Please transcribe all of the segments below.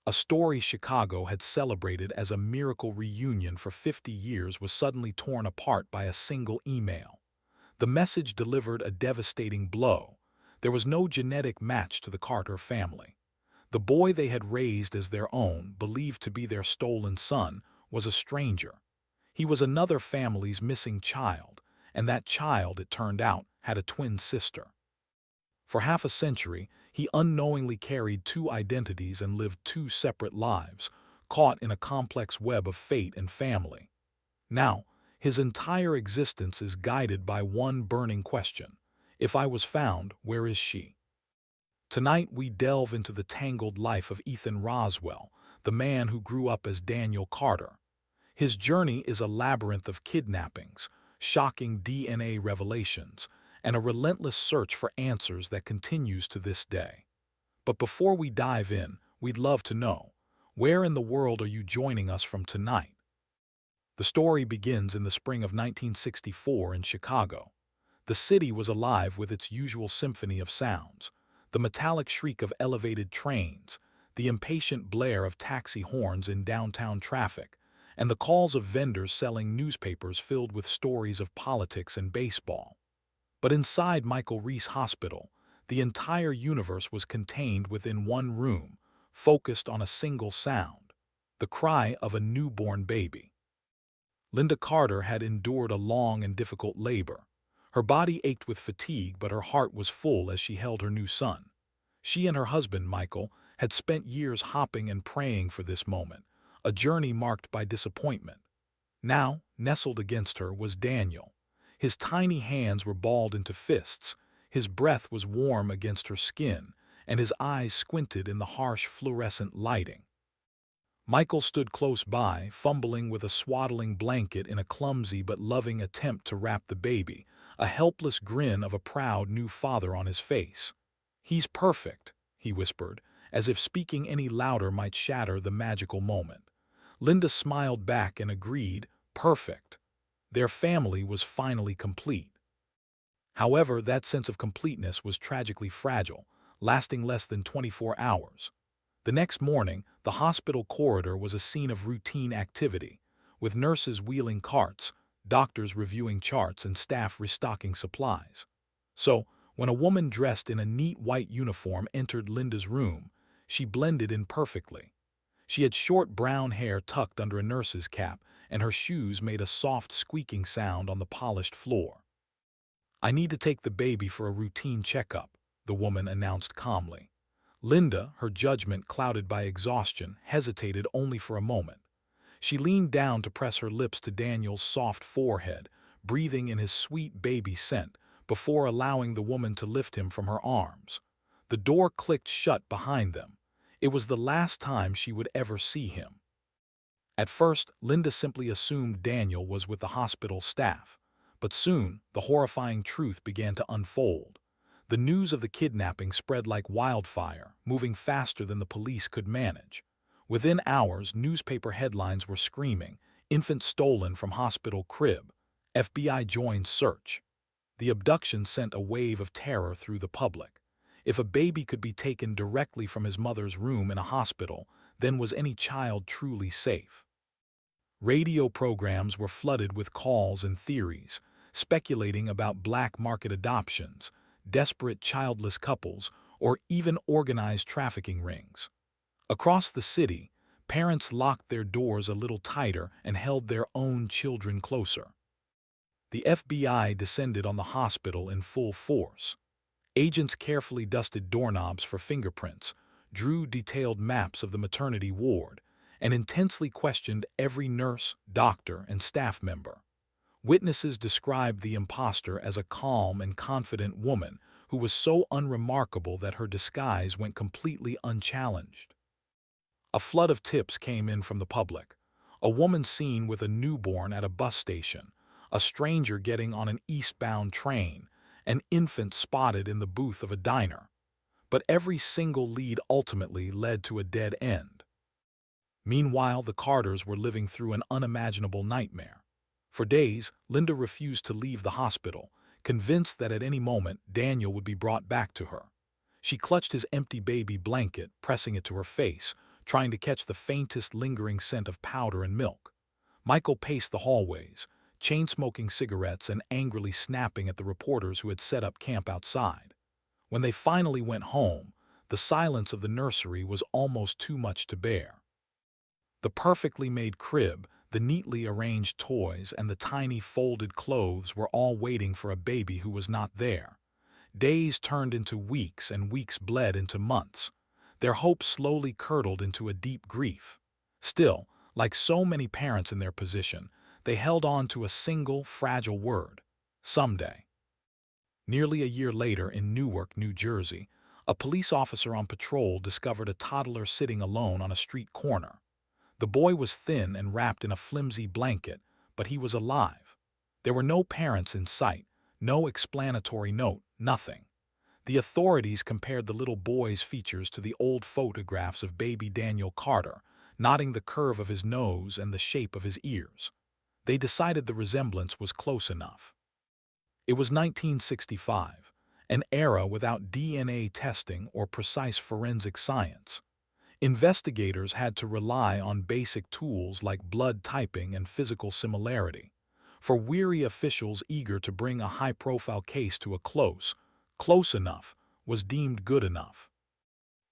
A story Chicago had celebrated as a miracle reunion for 50 years was suddenly torn apart by a single email. The message delivered a devastating blow. There was no genetic match to the Carter family. The boy they had raised as their own, believed to be their stolen son, was a stranger. He was another family's missing child, and that child, it turned out, had a twin sister. For half a century, he unknowingly carried two identities and lived two separate lives, caught in a complex web of fate and family. Now, his entire existence is guided by one burning question: if I was found, where is she? Tonight we delve into the tangled life of Ethan Roswell, the man who grew up as Daniel Carter. His journey is a labyrinth of kidnappings, shocking DNA revelations, and a relentless search for answers that continues to this day. But before we dive in, we'd love to know, where in the world are you joining us from tonight? The story begins in the spring of 1964 in Chicago. The city was alive with its usual symphony of sounds: the metallic shriek of elevated trains, the impatient blare of taxi horns in downtown traffic, and the calls of vendors selling newspapers filled with stories of politics and baseball. But inside Michael Reese Hospital, the entire universe was contained within one room, focused on a single sound: the cry of a newborn baby. Linda Carter had endured a long and difficult labor. Her body ached with fatigue, but her heart was full as she held her new son. She and her husband, Michael, had spent years hopping and praying for this moment, a journey marked by disappointment. Now, nestled against her, was Daniel. His tiny hands were balled into fists, his breath was warm against her skin, and his eyes squinted in the harsh fluorescent lighting. Michael stood close by, fumbling with a swaddling blanket in a clumsy but loving attempt to wrap the baby, a helpless grin of a proud new father on his face. "He's perfect," he whispered, as if speaking any louder might shatter the magical moment. Linda smiled back and agreed, perfect. Their family was finally complete. However, that sense of completeness was tragically fragile, lasting less than 24 hours. The next morning, the hospital corridor was a scene of routine activity, with nurses wheeling carts, doctors reviewing charts, and staff restocking supplies. So, when a woman dressed in a neat white uniform entered Linda's room, she blended in perfectly. She had short brown hair tucked under a nurse's cap, and her shoes made a soft squeaking sound on the polished floor. "I need to take the baby for a routine checkup," the woman announced calmly. Linda, her judgment clouded by exhaustion, hesitated only for a moment. She leaned down to press her lips to Daniel's soft forehead, breathing in his sweet baby scent, before allowing the woman to lift him from her arms. The door clicked shut behind them. It was the last time she would ever see him. At first, Linda simply assumed Daniel was with the hospital staff. But soon, the horrifying truth began to unfold. The news of the kidnapping spread like wildfire, moving faster than the police could manage. Within hours, newspaper headlines were screaming, "Infant stolen from hospital crib. FBI joins search." The abduction sent a wave of terror through the public. If a baby could be taken directly from his mother's room in a hospital, then was any child truly safe? Radio programs were flooded with calls and theories, speculating about black market adoptions, desperate childless couples, or even organized trafficking rings. Across the city, parents locked their doors a little tighter and held their own children closer. The FBI descended on the hospital in full force. Agents carefully dusted doorknobs for fingerprints, drew detailed maps of the maternity ward, and intensely questioned every nurse, doctor, and staff member. Witnesses described the imposter as a calm and confident woman who was so unremarkable that her disguise went completely unchallenged. A flood of tips came in from the public. A woman seen with a newborn at a bus station, a stranger getting on an eastbound train, an infant spotted in the booth of a diner. But every single lead ultimately led to a dead end. Meanwhile, the Carters were living through an unimaginable nightmare. For days, Linda refused to leave the hospital, convinced that at any moment Daniel would be brought back to her. She clutched his empty baby blanket, pressing it to her face, trying to catch the faintest lingering scent of powder and milk. Michael paced the hallways, chain-smoking cigarettes and angrily snapping at the reporters who had set up camp outside. When they finally went home, the silence of the nursery was almost too much to bear. The perfectly made crib, the neatly arranged toys, and the tiny folded clothes were all waiting for a baby who was not there. Days turned into weeks and weeks bled into months. Their hopes slowly curdled into a deep grief. Still, like so many parents in their position, they held on to a single, fragile word: someday. Nearly a year later in Newark, New Jersey, a police officer on patrol discovered a toddler sitting alone on a street corner. The boy was thin and wrapped in a flimsy blanket, but he was alive. There were no parents in sight, no explanatory note, nothing. The authorities compared the little boy's features to the old photographs of baby Daniel Carter, noting the curve of his nose and the shape of his ears. They decided the resemblance was close enough. It was 1965, an era without DNA testing or precise forensic science. Investigators had to rely on basic tools like blood typing and physical similarity. For weary officials eager to bring a high-profile case to a close enough, was deemed good enough.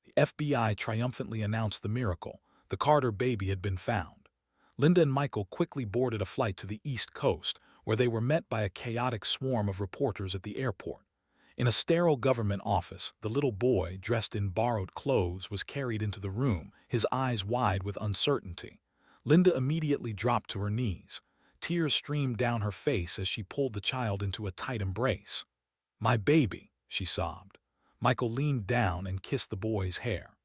The FBI triumphantly announced the miracle: the Carter baby had been found. Linda and Michael quickly boarded a flight to the East Coast, where they were met by a chaotic swarm of reporters at the airport. In a sterile government office, the little boy, dressed in borrowed clothes, was carried into the room, his eyes wide with uncertainty. Linda immediately dropped to her knees. Tears streamed down her face as she pulled the child into a tight embrace. "My baby," she sobbed. Michael leaned down and kissed the boy's hair.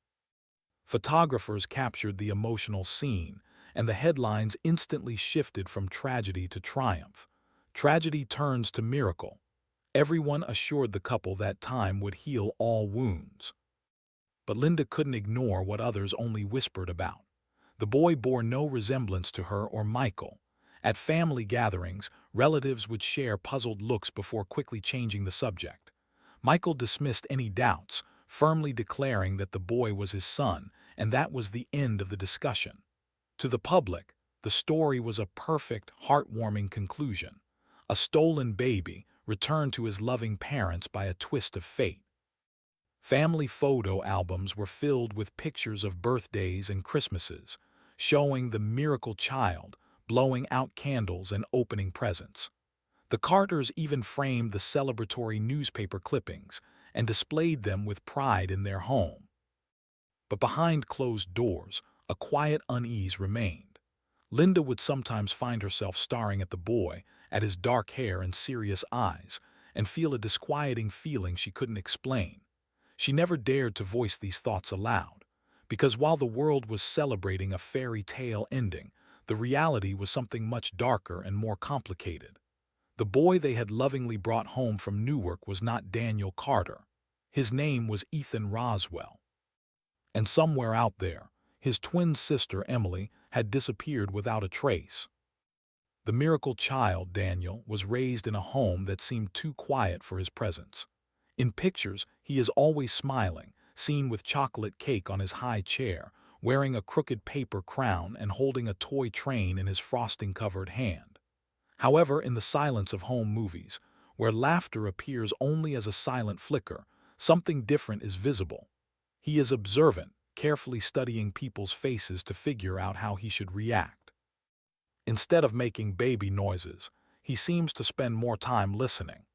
Photographers captured the emotional scene, and the headlines instantly shifted from tragedy to triumph. Tragedy turns to miracle. Everyone assured the couple that time would heal all wounds. But Linda couldn't ignore what others only whispered about. The boy bore no resemblance to her or Michael. At family gatherings, relatives would share puzzled looks before quickly changing the subject. Michael dismissed any doubts, firmly declaring that the boy was his son, and that was the end of the discussion. To the public, the story was a perfect, heartwarming conclusion. A stolen baby, returned to his loving parents by a twist of fate. Family photo albums were filled with pictures of birthdays and Christmases, showing the miracle child, blowing out candles and opening presents. The Carters even framed the celebratory newspaper clippings and displayed them with pride in their home. But behind closed doors, a quiet unease remained. Linda would sometimes find herself staring at the boy, at his dark hair and serious eyes, and feel a disquieting feeling she couldn't explain. She never dared to voice these thoughts aloud, because while the world was celebrating a fairy tale ending, the reality was something much darker and more complicated. The boy they had lovingly brought home from Newark was not Daniel Carter. His name was Ethan Roswell. And somewhere out there, his twin sister Emily had disappeared without a trace. The miracle child, Daniel, was raised in a home that seemed too quiet for his presence. In pictures, he is always smiling, seen with chocolate cake on his high chair, wearing a crooked paper crown and holding a toy train in his frosting-covered hand. However, in the silence of home movies, where laughter appears only as a silent flicker, something different is visible. He is observant, carefully studying people's faces to figure out how he should react. Instead of making baby noises, he seems to spend more time listening.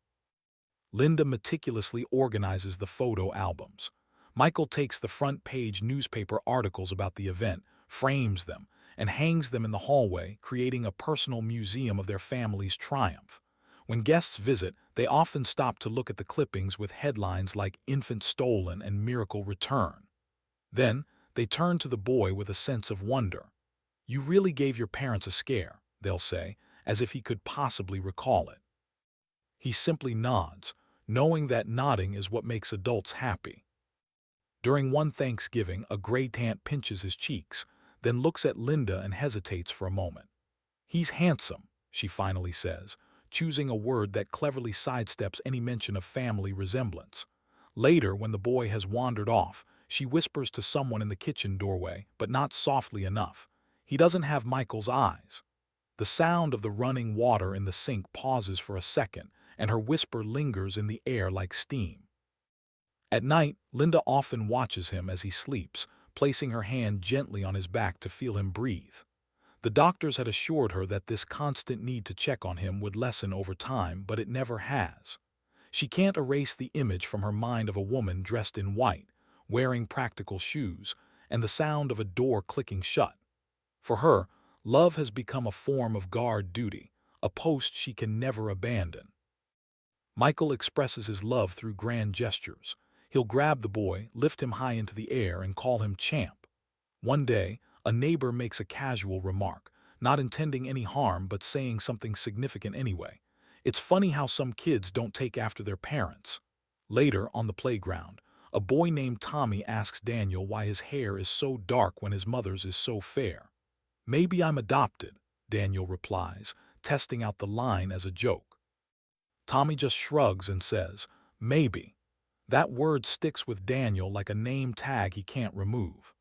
Linda meticulously organizes the photo albums. Michael takes the front-page newspaper articles about the event, frames them, and hangs them in the hallway, creating a personal museum of their family's triumph. When guests visit, they often stop to look at the clippings with headlines like "Infant Stolen" and "Miracle Return." Then, they turn to the boy with a sense of wonder. "You really gave your parents a scare," they'll say, as if he could possibly recall it. He simply nods, knowing that nodding is what makes adults happy. During one Thanksgiving, a gray tant pinches his cheeks, then looks at Linda and hesitates for a moment. "He's handsome," she finally says, choosing a word that cleverly sidesteps any mention of family resemblance. Later, when the boy has wandered off, She whispers to someone in the kitchen doorway, but not softly enough. He doesn't have Michael's eyes. The sound of the running water in the sink pauses for a second, and her whisper lingers in the air like steam. At night, Linda often watches him as he sleeps, placing her hand gently on his back to feel him breathe. The doctors had assured her that this constant need to check on him would lessen over time, but it never has. She can't erase the image from her mind of a woman dressed in white, wearing practical shoes, and the sound of a door clicking shut. For her, love has become a form of guard duty, a post she can never abandon. Michael expresses his love through grand gestures. He'll grab the boy, lift him high into the air, and call him champ. One day, a neighbor makes a casual remark, not intending any harm but saying something significant anyway. It's funny how some kids don't take after their parents. Later, on the playground, a boy named Tommy asks Daniel why his hair is so dark when his mother's is so fair. "Maybe I'm adopted," Daniel replies, testing out the line as a joke. Tommy just shrugs and says, "Maybe." That word sticks with Daniel like a name tag he can't remove.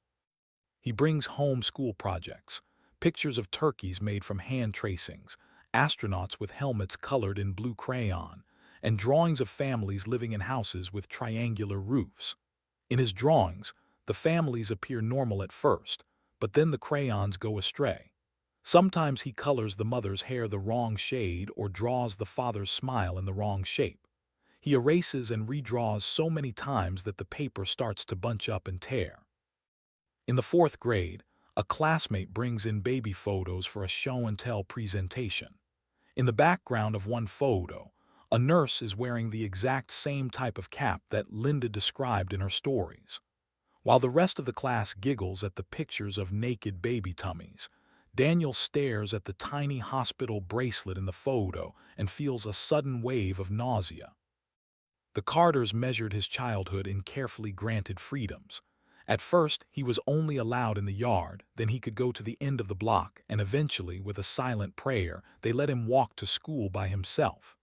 He brings home school projects, pictures of turkeys made from hand tracings, astronauts with helmets colored in blue crayon, and drawings of families living in houses with triangular roofs. In his drawings, the families appear normal at first, but then the crayons go astray. Sometimes he colors the mother's hair the wrong shade or draws the father's smile in the wrong shape. He erases and redraws so many times that the paper starts to bunch up and tear. In the fourth grade, a classmate brings in baby photos for a show-and-tell presentation. In the background of one photo, a nurse is wearing the exact same type of cap that Linda described in her stories. While the rest of the class giggles at the pictures of naked baby tummies, Daniel stares at the tiny hospital bracelet in the photo and feels a sudden wave of nausea. The Carters measured his childhood in carefully granted freedoms. At first, he was only allowed in the yard, then he could go to the end of the block, and eventually, with a silent prayer, they let him walk to school by himself.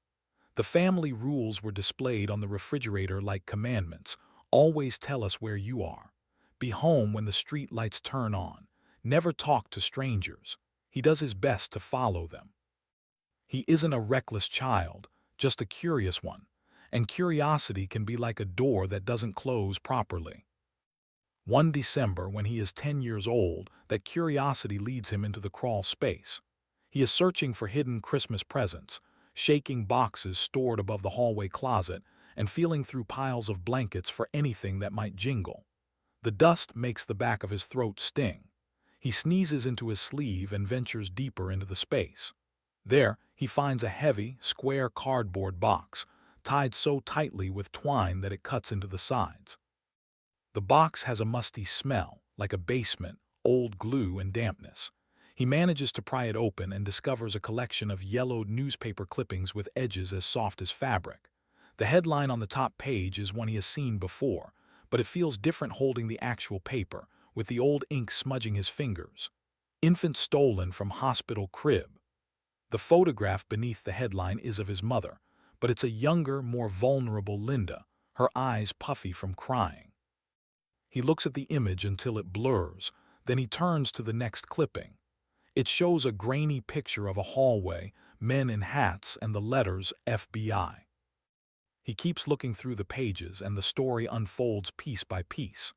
The family rules were displayed on the refrigerator like commandments. Always tell us where you are. Be home when the street lights turn on. Never talk to strangers. He does his best to follow them. He isn't a reckless child, just a curious one. And curiosity can be like a door that doesn't close properly. One December, when he is 10 years old, that curiosity leads him into the crawl space. He is searching for hidden Christmas presents, shaking boxes stored above the hallway closet, and feeling through piles of blankets for anything that might jingle. The dust makes the back of his throat sting. He sneezes into his sleeve and ventures deeper into the space. There, he finds a heavy, square cardboard box, tied so tightly with twine that it cuts into the sides. The box has a musty smell, like a basement, old glue and dampness. He manages to pry it open and discovers a collection of yellowed newspaper clippings with edges as soft as fabric. The headline on the top page is one he has seen before, but it feels different holding the actual paper, with the old ink smudging his fingers. "Infant stolen from hospital crib." The photograph beneath the headline is of his mother, but it's a younger, more vulnerable Linda, her eyes puffy from crying. He looks at the image until it blurs, then he turns to the next clipping. It shows a grainy picture of a hallway, men in hats, and the letters FBI. He keeps looking through the pages, and the story unfolds piece by piece.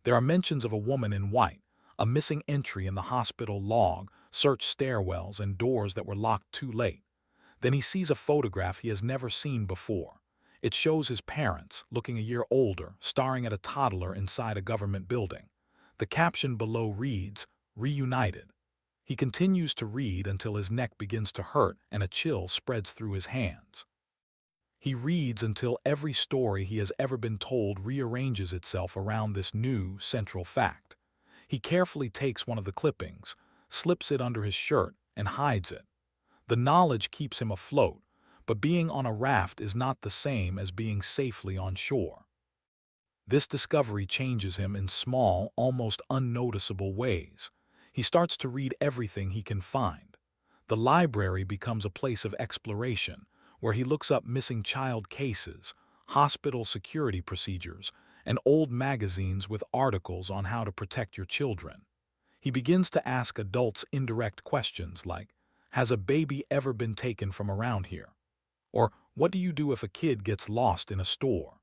There are mentions of a woman in white, a missing entry in the hospital log, search stairwells, and doors that were locked too late. Then he sees a photograph he has never seen before. It shows his parents, looking a year older, staring at a toddler inside a government building. The caption below reads, "Reunited." He continues to read until his neck begins to hurt and a chill spreads through his hands. He reads until every story he has ever been told rearranges itself around this new central fact. He carefully takes one of the clippings, slips it under his shirt, and hides it. The knowledge keeps him afloat, but being on a raft is not the same as being safely on shore. This discovery changes him in small, almost unnoticeable ways. He starts to read everything he can find. The library becomes a place of exploration, where he looks up missing child cases, hospital security procedures, and old magazines with articles on how to protect your children. He begins to ask adults indirect questions like, "Has a baby ever been taken from around here?" Or, "What do you do if a kid gets lost in a store?"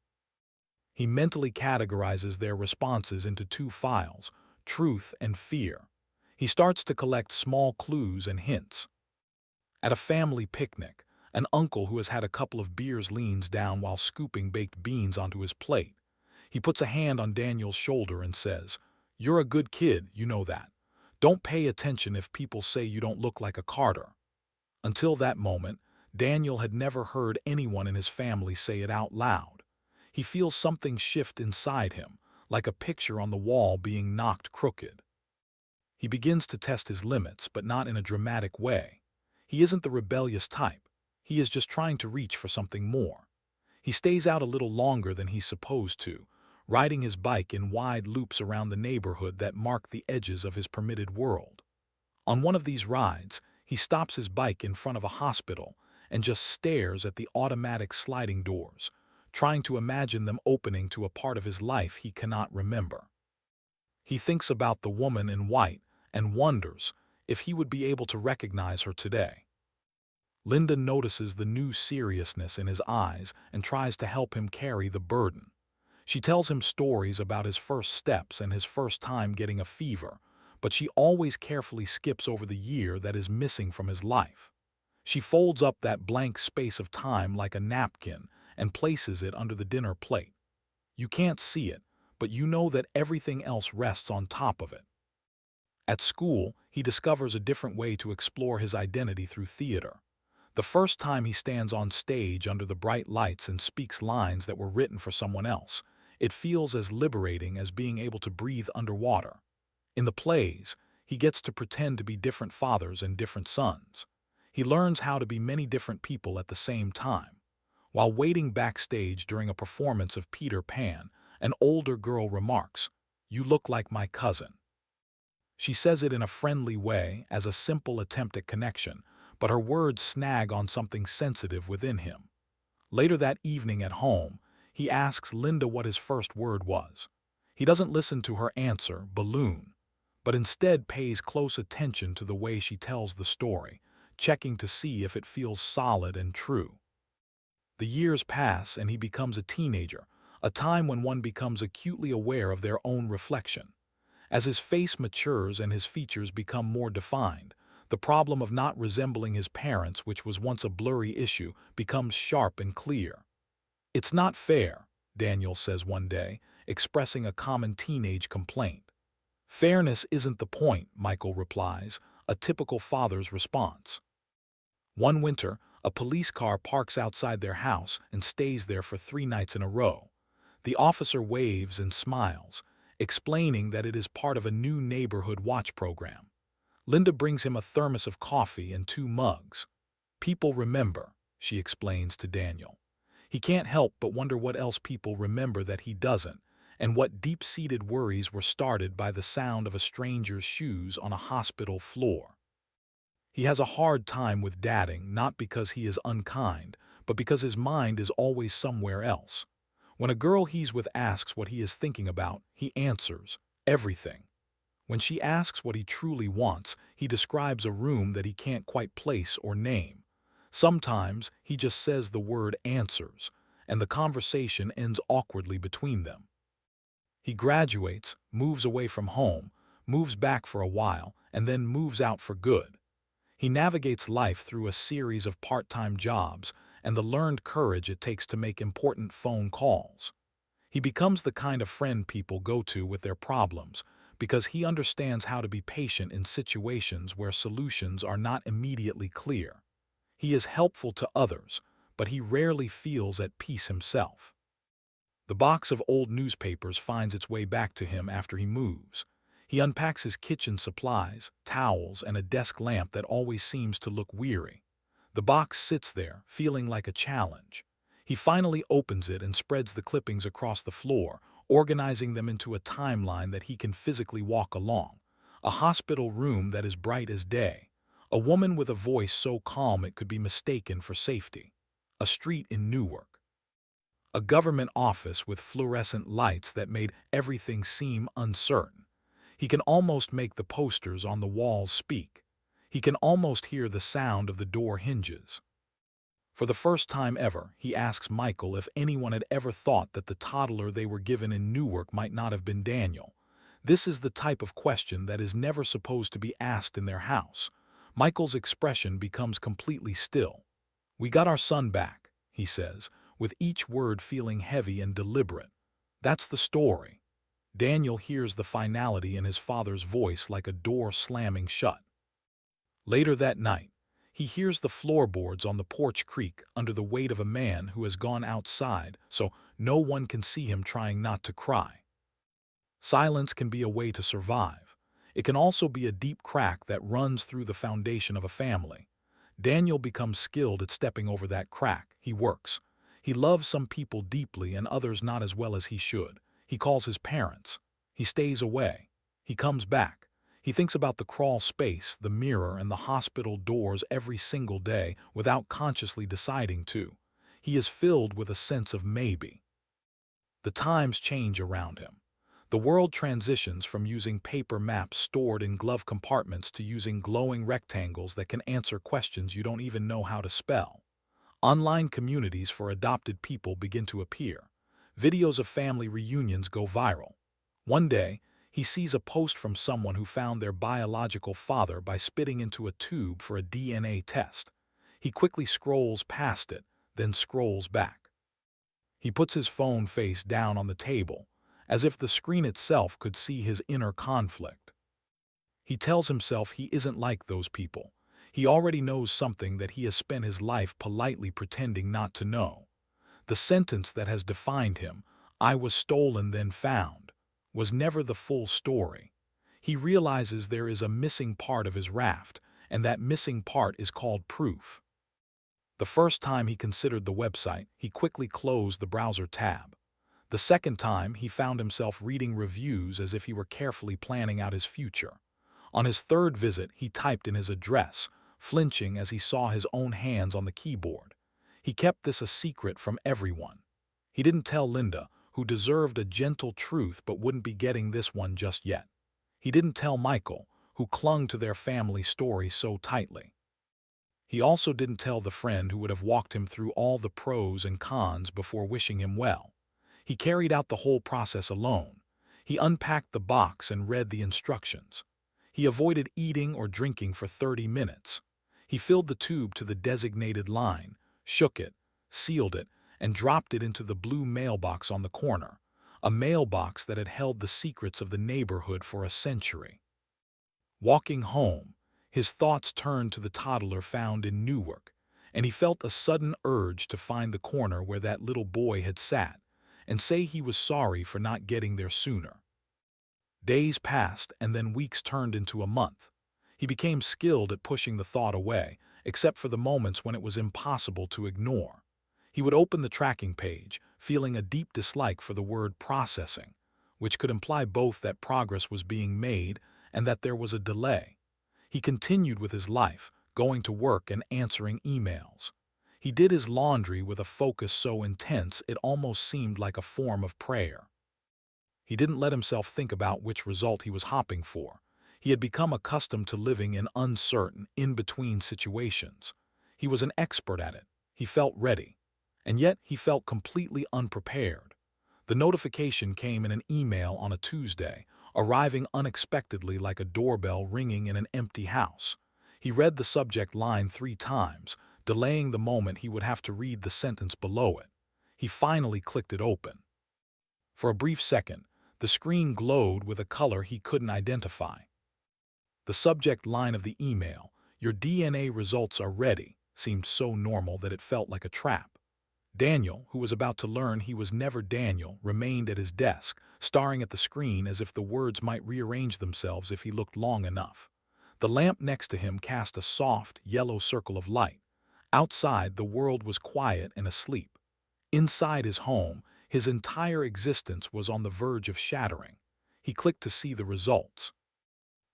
He mentally categorizes their responses into two files, truth and fear. He starts to collect small clues and hints. At a family picnic, an uncle who has had a couple of beers leans down while scooping baked beans onto his plate. He puts a hand on Daniel's shoulder and says, "You're a good kid, you know that. Don't pay attention if people say you don't look like a Carter." Until that moment, Daniel had never heard anyone in his family say it out loud. He feels something shift inside him, like a picture on the wall being knocked crooked. He begins to test his limits, but not in a dramatic way. He isn't the rebellious type. He is just trying to reach for something more. He stays out a little longer than he's supposed to, riding his bike in wide loops around the neighborhood that mark the edges of his permitted world. On one of these rides, he stops his bike in front of a hospital and just stares at the automatic sliding doors, trying to imagine them opening to a part of his life he cannot remember. He thinks about the woman in white and wonders if he would be able to recognize her today. Linda notices the new seriousness in his eyes and tries to help him carry the burden. She tells him stories about his first steps and his first time getting a fever, but she always carefully skips over the year that is missing from his life. She folds up that blank space of time like a napkin and places it under the dinner plate. You can't see it, but you know that everything else rests on top of it. At school, he discovers a different way to explore his identity through theater. The first time he stands on stage under the bright lights and speaks lines that were written for someone else, it feels as liberating as being able to breathe underwater. In the plays, he gets to pretend to be different fathers and different sons. He learns how to be many different people at the same time. While waiting backstage during a performance of Peter Pan, an older girl remarks, "You look like my cousin." She says it in a friendly way as a simple attempt at connection, but her words snag on something sensitive within him. Later that evening at home, he asks Linda what his first word was. He doesn't listen to her answer, balloon, but instead pays close attention to the way she tells the story, checking to see if it feels solid and true. The years pass and he becomes a teenager, a time when one becomes acutely aware of their own reflection. As his face matures and his features become more defined, the problem of not resembling his parents, which was once a blurry issue, becomes sharp and clear. "It's not fair," Daniel says one day, expressing a common teenage complaint. "Fairness isn't the point," Michael replies, a typical father's response. One winter, a police car parks outside their house and stays there for 3 nights in a row. The officer waves and smiles, explaining that it is part of a new neighborhood watch program. Linda brings him a thermos of coffee and 2 mugs. "People remember," she explains to Daniel. He can't help but wonder what else people remember that he doesn't, and what deep-seated worries were started by the sound of a stranger's shoes on a hospital floor. He has a hard time with dating, not because he is unkind, but because his mind is always somewhere else. When a girl he's with asks what he is thinking about, he answers, "Everything." When she asks what he truly wants, he describes a room that he can't quite place or name. Sometimes he just says the word "answers," and the conversation ends awkwardly between them. He graduates, moves away from home, moves back for a while, and then moves out for good. He navigates life through a series of part-time jobs and the learned courage it takes to make important phone calls. He becomes the kind of friend people go to with their problems because he understands how to be patient in situations where solutions are not immediately clear. He is helpful to others, but he rarely feels at peace himself. The box of old newspapers finds its way back to him after he moves. He unpacks his kitchen supplies, towels, and a desk lamp that always seems to look weary. The box sits there, feeling like a challenge. He finally opens it and spreads the clippings across the floor, organizing them into a timeline that he can physically walk along. A hospital room that is bright as day. A woman with a voice so calm it could be mistaken for safety. A street in Newark. A government office with fluorescent lights that made everything seem uncertain. He can almost make the posters on the walls speak. He can almost hear the sound of the door hinges. For the first time ever, he asks Michael if anyone had ever thought that the toddler they were given in Newark might not have been Daniel. This is the type of question that is never supposed to be asked in their house. Michael's expression becomes completely still. "We got our son back," he says, with each word feeling heavy and deliberate. That's the story. Daniel hears the finality in his father's voice like a door slamming shut. Later that night, he hears the floorboards on the porch creak under the weight of a man who has gone outside so no one can see him trying not to cry. Silence can be a way to survive. It can also be a deep crack that runs through the foundation of a family. Daniel becomes skilled at stepping over that crack. He works. He loves some people deeply and others not as well as he should. He calls his parents. He stays away. He comes back. He thinks about the crawl space, the mirror, and the hospital doors every single day without consciously deciding to. He is filled with a sense of maybe. The times change around him. The world transitions from using paper maps stored in glove compartments to using glowing rectangles that can answer questions you don't even know how to spell. Online communities for adopted people begin to appear. Videos of family reunions go viral. One day, he sees a post from someone who found their biological father by spitting into a tube for a DNA test. He quickly scrolls past it, then scrolls back. He puts his phone face down on the table, as if the screen itself could see his inner conflict. He tells himself he isn't like those people. He already knows something that he has spent his life politely pretending not to know. The sentence that has defined him, "I was stolen then found," was never the full story. He realizes there is a missing part of his raft, and that missing part is called proof. The first time he considered the website, he quickly closed the browser tab. The second time, he found himself reading reviews as if he were carefully planning out his future. On his third visit, he typed in his address, flinching as he saw his own hands on the keyboard. He kept this a secret from everyone. He didn't tell Linda, who deserved a gentle truth but wouldn't be getting this one just yet. He didn't tell Michael, who clung to their family story so tightly. He also didn't tell the friend who would have walked him through all the pros and cons before wishing him well. He carried out the whole process alone. He unpacked the box and read the instructions. He avoided eating or drinking for 30 minutes. He filled the tube to the designated line, shook it, sealed it, and dropped it into the blue mailbox on the corner, a mailbox that had held the secrets of the neighborhood for a century. Walking home, his thoughts turned to the toddler found in Newark, and he felt a sudden urge to find the corner where that little boy had sat and say he was sorry for not getting there sooner. Days passed, and then weeks turned into a month. He became skilled at pushing the thought away, except for the moments when it was impossible to ignore. He would open the tracking page, feeling a deep dislike for the word processing, which could imply both that progress was being made and that there was a delay. He continued with his life, going to work and answering emails. He did his laundry with a focus so intense it almost seemed like a form of prayer. He didn't let himself think about which result he was hopping for. He had become accustomed to living in uncertain, in-between situations. He was an expert at it. He felt ready. And yet he felt completely unprepared. The notification came in an email on a Tuesday, arriving unexpectedly like a doorbell ringing in an empty house. He read the subject line 3 times, delaying the moment he would have to read the sentence below it. He finally clicked it open. For a brief second, the screen glowed with a color he couldn't identify. The subject line of the email, "Your DNA results are ready," seemed so normal that it felt like a trap. Daniel, who was about to learn he was never Daniel, remained at his desk, staring at the screen as if the words might rearrange themselves if he looked long enough. The lamp next to him cast a soft, yellow circle of light. Outside, the world was quiet and asleep. Inside his home, his entire existence was on the verge of shattering. He clicked to see the results.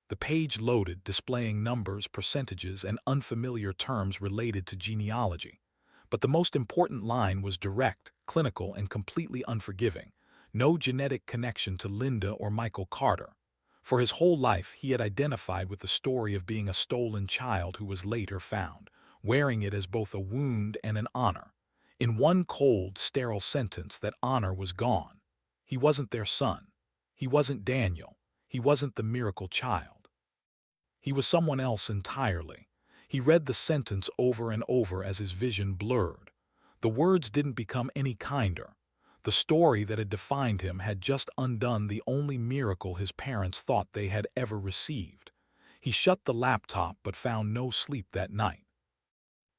The page loaded, displaying numbers, percentages, and unfamiliar terms related to genealogy. But the most important line was direct, clinical, and completely unforgiving. No genetic connection to Linda or Michael Carter. For his whole life, he had identified with the story of being a stolen child who was later found, wearing it as both a wound and an honor. In one cold, sterile sentence, that honor was gone. He wasn't their son. He wasn't Daniel. He wasn't the miracle child. He was someone else entirely. He read the sentence over and over as his vision blurred. The words didn't become any kinder. The story that had defined him had just undone the only miracle his parents thought they had ever received. He shut the laptop but found no sleep that night.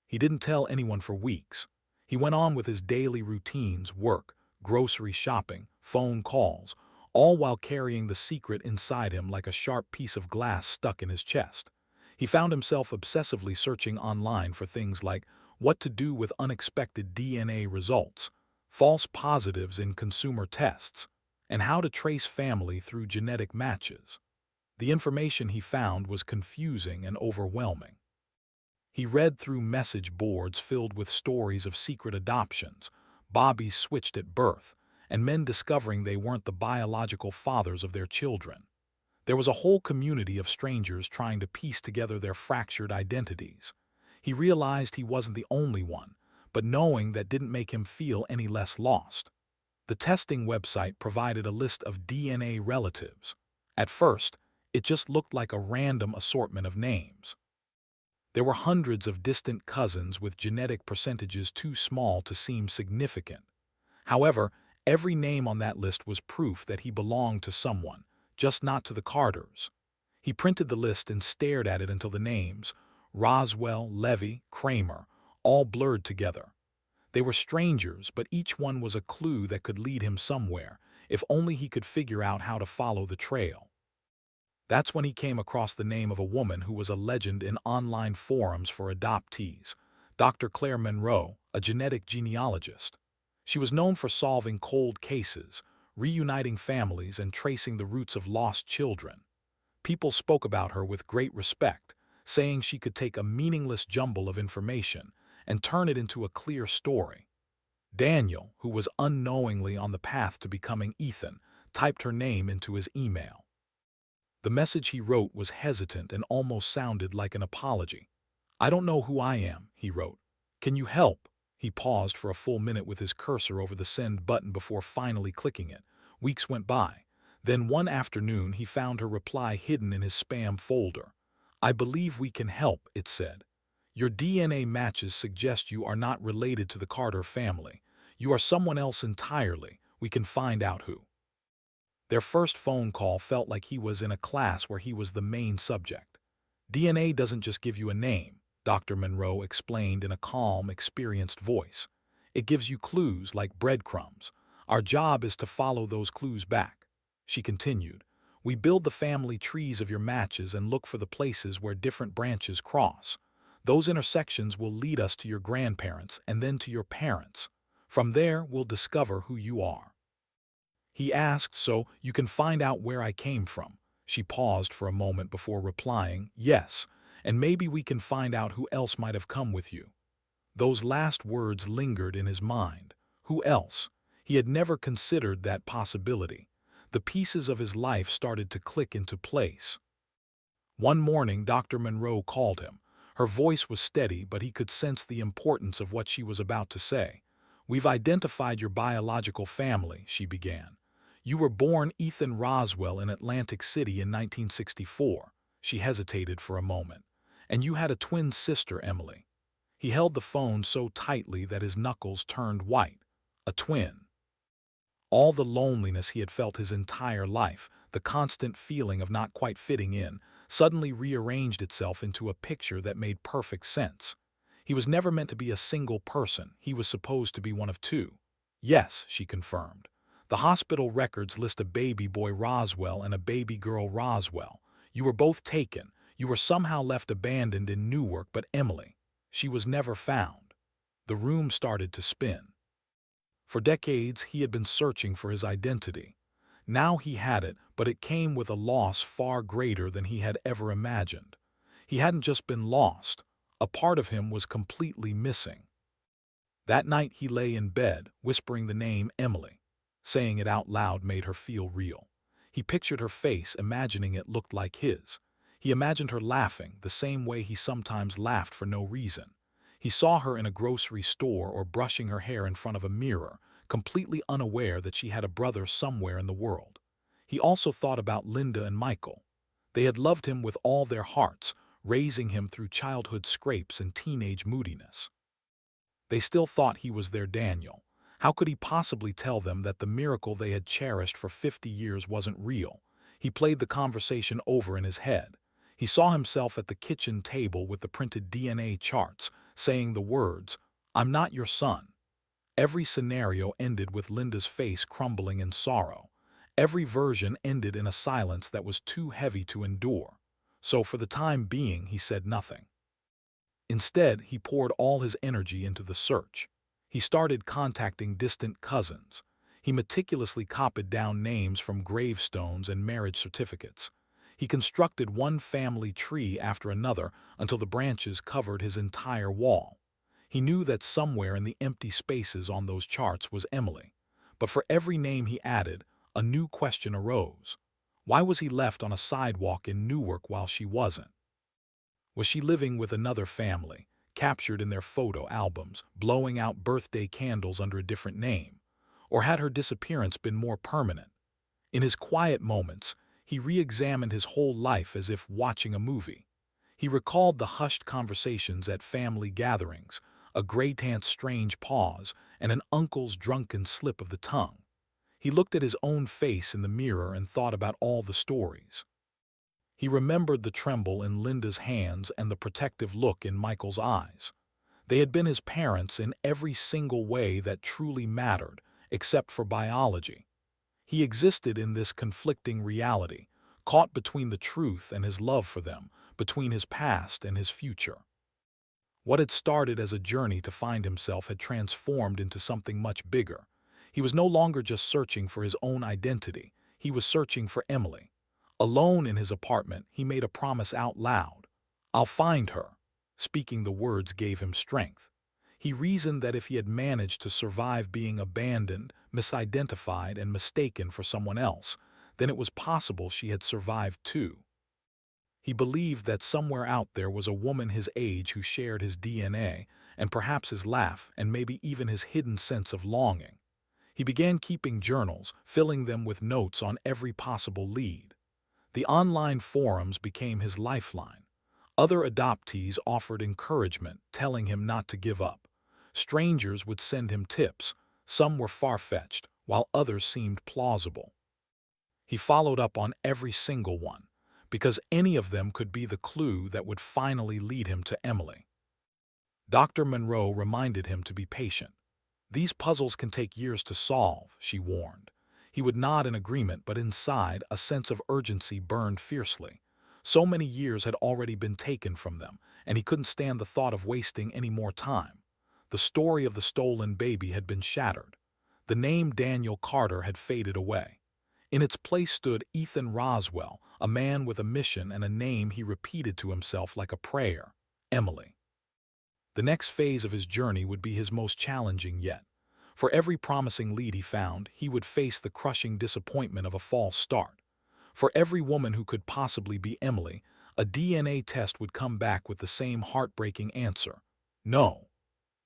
He didn't tell anyone for weeks. He went on with his daily routines, work, grocery shopping, phone calls, all while carrying the secret inside him like a sharp piece of glass stuck in his chest. He found himself obsessively searching online for things like what to do with unexpected DNA results, false positives in consumer tests, and how to trace family through genetic matches. The information he found was confusing and overwhelming. He read through message boards filled with stories of secret adoptions, Bobbies switched at birth, and men discovering they weren't the biological fathers of their children. There was a whole community of strangers trying to piece together their fractured identities. He realized he wasn't the only one, but knowing that didn't make him feel any less lost. The testing website provided a list of DNA relatives. At first, it just looked like a random assortment of names. There were hundreds of distant cousins with genetic percentages too small to seem significant. However, every name on that list was proof that he belonged to someone, just not to the Carters. He printed the list and stared at it until the names, Roswell, Levy, Kramer, all blurred together. They were strangers, but each one was a clue that could lead him somewhere, if only he could figure out how to follow the trail. That's when he came across the name of a woman who was a legend in online forums for adoptees, Dr. Claire Monroe, a genetic genealogist. She was known for solving cold cases, reuniting families, and tracing the roots of lost children. People spoke about her with great respect, saying she could take a meaningless jumble of information and turn it into a clear story. Daniel, who was unknowingly on the path to becoming Ethan, typed her name into his email. The message he wrote was hesitant and almost sounded like an apology. "I don't know who I am," he wrote. "Can you help?" He paused for a full minute with his cursor over the send button before finally clicking it. Weeks went by. Then one afternoon he found her reply hidden in his spam folder. "I believe we can help," it said. "Your DNA matches suggest you are not related to the Carter family. You are someone else entirely. We can find out who." Their first phone call felt like he was in a class where he was the main subject. "DNA doesn't just give you a name," Dr. Monroe explained in a calm, experienced voice. "It gives you clues like breadcrumbs. Our job is to follow those clues back." She continued, "We build the family trees of your matches and look for the places where different branches cross. Those intersections will lead us to your grandparents and then to your parents. From there, we'll discover who you are." He asked, "So you can find out where I came from?" She paused for a moment before replying, "Yes, and maybe we can find out who else might have come with you." Those last words lingered in his mind. Who else? He had never considered that possibility. The pieces of his life started to click into place. One morning, Dr. Monroe called him. Her voice was steady, but he could sense the importance of what she was about to say. "We've identified your biological family," she began. "You were born Ethan Roswell in Atlantic City in 1964. She hesitated for a moment. "And you had a twin sister, Emily." He held the phone so tightly that his knuckles turned white. A twin. All the loneliness he had felt his entire life, the constant feeling of not quite fitting in, suddenly rearranged itself into a picture that made perfect sense. He was never meant to be a single person. He was supposed to be one of two. "Yes," she confirmed. "The hospital records list a baby boy Roswell and a baby girl Roswell. You were both taken. You were somehow left abandoned in Newark, but Emily, she was never found." The room started to spin. For decades, he had been searching for his identity. Now he had it, but it came with a loss far greater than he had ever imagined. He hadn't just been lost. A part of him was completely missing. That night he lay in bed, whispering the name Emily. Saying it out loud made her feel real. He pictured her face, imagining it looked like his. He imagined her laughing, the same way he sometimes laughed for no reason. He saw her in a grocery store or brushing her hair in front of a mirror, completely unaware that she had a brother somewhere in the world. He also thought about Linda and Michael. They had loved him with all their hearts, raising him through childhood scrapes and teenage moodiness. They still thought he was their Daniel. How could he possibly tell them that the miracle they had cherished for 50 years wasn't real? He played the conversation over in his head. He saw himself at the kitchen table with the printed DNA charts, saying the words, "I'm not your son." Every scenario ended with Linda's face crumbling in sorrow. Every version ended in a silence that was too heavy to endure. So for the time being, he said nothing. Instead, he poured all his energy into the search. He started contacting distant cousins. He meticulously copied down names from gravestones and marriage certificates. He constructed one family tree after another until the branches covered his entire wall. He knew that somewhere in the empty spaces on those charts was Emily. But for every name he added, a new question arose. Why was he left on a sidewalk in Newark while she wasn't? Was she living with another family, captured in their photo albums, blowing out birthday candles under a different name? Or had her disappearance been more permanent? In his quiet moments, he re-examined his whole life as if watching a movie. He recalled the hushed conversations at family gatherings, a great-aunt's strange pause, and an uncle's drunken slip of the tongue. He looked at his own face in the mirror and thought about all the stories. He remembered the tremble in Linda's hands and the protective look in Michael's eyes. They had been his parents in every single way that truly mattered, except for biology. He existed in this conflicting reality, caught between the truth and his love for them, between his past and his future. What had started as a journey to find himself had transformed into something much bigger. He was no longer just searching for his own identity, he was searching for Emily. Alone in his apartment, he made a promise out loud. "I'll find her." Speaking the words gave him strength. He reasoned that if he had managed to survive being abandoned, misidentified, and mistaken for someone else, then it was possible she had survived too. He believed that somewhere out there was a woman his age who shared his DNA, and perhaps his laugh, and maybe even his hidden sense of longing. He began keeping journals, filling them with notes on every possible lead. The online forums became his lifeline. Other adoptees offered encouragement, telling him not to give up. Strangers would send him tips. Some were far-fetched, while others seemed plausible. He followed up on every single one, because any of them could be the clue that would finally lead him to Emily. Dr. Monroe reminded him to be patient. "These puzzles can take years to solve," she warned. He would nod in agreement, but inside, a sense of urgency burned fiercely. So many years had already been taken from them, and he couldn't stand the thought of wasting any more time. The story of the stolen baby had been shattered. The name Daniel Carter had faded away. In its place stood Ethan Roswell, a man with a mission and a name he repeated to himself like a prayer: Emily. The next phase of his journey would be his most challenging yet. For every promising lead he found, he would face the crushing disappointment of a false start. For every woman who could possibly be Emily, a DNA test would come back with the same heartbreaking answer: no.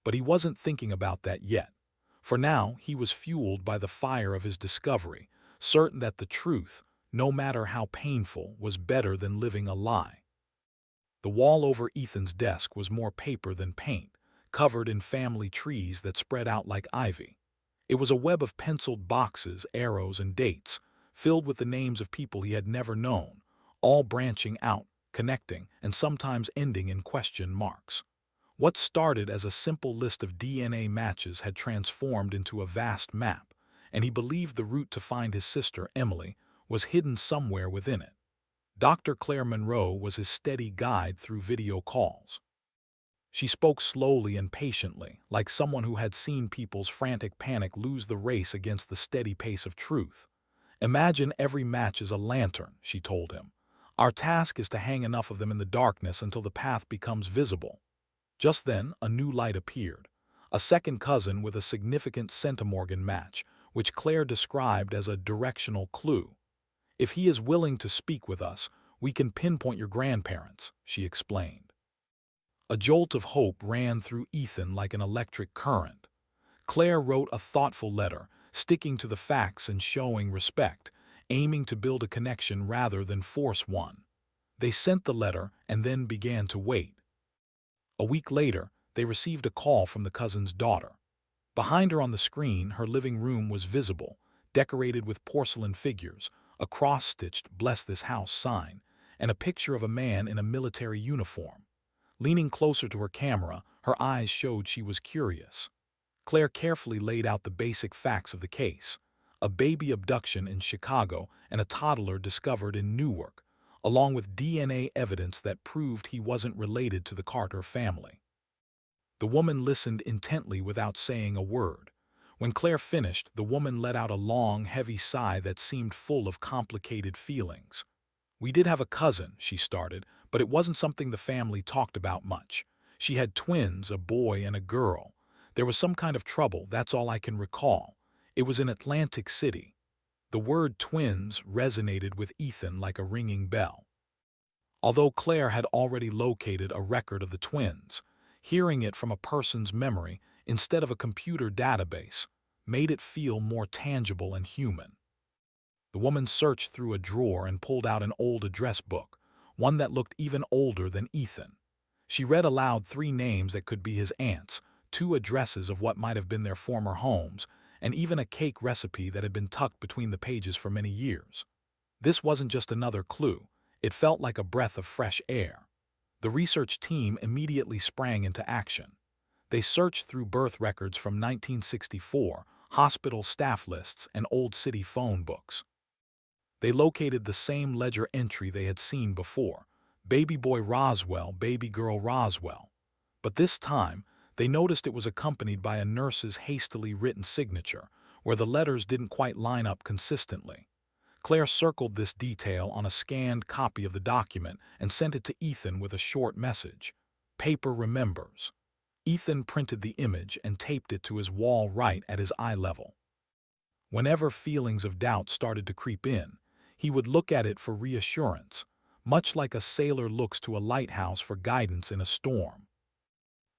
But he wasn't thinking about that yet. For now, he was fueled by the fire of his discovery, certain that the truth, no matter how painful, was better than living a lie. The wall over Ethan's desk was more paper than paint, covered in family trees that spread out like ivy. It was a web of penciled boxes, arrows, and dates, filled with the names of people he had never known, all branching out, connecting, and sometimes ending in question marks. What started as a simple list of DNA matches had transformed into a vast map, and he believed the route to find his sister, Emily, was hidden somewhere within it. Dr. Claire Monroe was his steady guide through video calls. She spoke slowly and patiently, like someone who had seen people's frantic panic lose the race against the steady pace of truth. "Imagine every match is a lantern," she told him. "Our task is to hang enough of them in the darkness until the path becomes visible." Just then, a new light appeared. a second cousin with a significant centimorgan match, which Claire described as a directional clue. "If he is willing to speak with us, we can pinpoint your grandparents," she explained. A jolt of hope ran through Ethan like an electric current. Claire wrote a thoughtful letter, sticking to the facts and showing respect, aiming to build a connection rather than force one. They sent the letter and then began to wait. A week later, they received a call from the cousin's daughter. Behind her on the screen, her living room was visible, decorated with porcelain figures, a cross-stitched "Bless this house" sign, and a picture of a man in a military uniform. Leaning closer to her camera, her eyes showed she was curious. Claire carefully laid out the basic facts of the case: a baby abduction in Chicago and a toddler discovered in Newark, along with DNA evidence that proved he wasn't related to the Carter family. The woman listened intently without saying a word. When Claire finished, the woman let out a long, heavy sigh that seemed full of complicated feelings. "We did have a cousin," she started, "but it wasn't something the family talked about much. She had twins, a boy and a girl. There was some kind of trouble, that's all I can recall. It was in Atlantic City." The word twins resonated with Ethan like a ringing bell. Although Claire had already located a record of the twins, hearing it from a person's memory instead of a computer database made it feel more tangible and human. The woman searched through a drawer and pulled out an old address book, one that looked even older than Ethan. She read aloud 3 names that could be his aunts, 2 addresses of what might have been their former homes, and even a cake recipe that had been tucked between the pages for many years. This wasn't just another clue. It felt like a breath of fresh air. The research team immediately sprang into action. They searched through birth records from 1964, hospital staff lists, and old city phone books. They located the same ledger entry they had seen before: baby boy Roswell, baby girl Roswell. But this time, they noticed it was accompanied by a nurse's hastily written signature, where the letters didn't quite line up consistently. Claire circled this detail on a scanned copy of the document and sent it to Ethan with a short message: "Paper remembers." Ethan printed the image and taped it to his wall right at his eye level. Whenever feelings of doubt started to creep in, he would look at it for reassurance, much like a sailor looks to a lighthouse for guidance in a storm.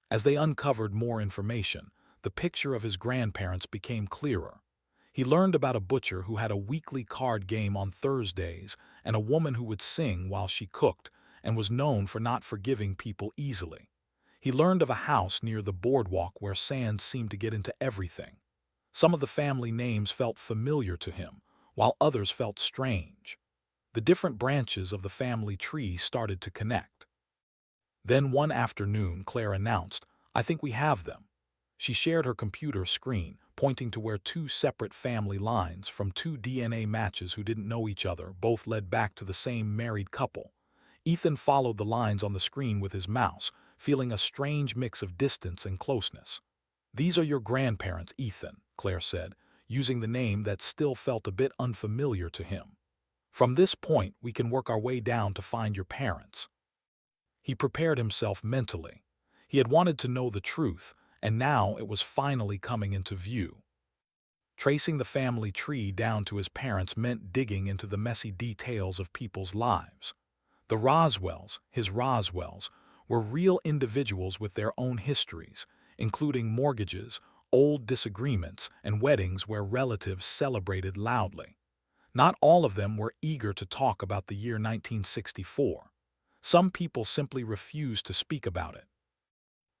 As they uncovered more information, the picture of his grandparents became clearer. He learned about a butcher who had a weekly card game on Thursdays and a woman who would sing while she cooked and was known for not forgiving people easily. He learned of a house near the boardwalk where sand seemed to get into everything. Some of the family names felt familiar to him, while others felt strange. The different branches of the family tree started to connect. Then one afternoon, Claire announced, "I think we have them." She shared her computer screen, pointing to where 2 separate family lines from 2 DNA matches who didn't know each other both led back to the same married couple. Ethan followed the lines on the screen with his mouse, feeling a strange mix of distance and closeness. "These are your grandparents, Ethan," Claire said, using the name that still felt a bit unfamiliar to him. "From this point, we can work our way down to find your parents." He prepared himself mentally. He had wanted to know the truth, and now it was finally coming into view. Tracing the family tree down to his parents meant digging into the messy details of people's lives. The Roswells, his Roswells, were real individuals with their own histories, including mortgages, old disagreements, and weddings where relatives celebrated loudly. Not all of them were eager to talk about the year 1964. Some people simply refused to speak about it.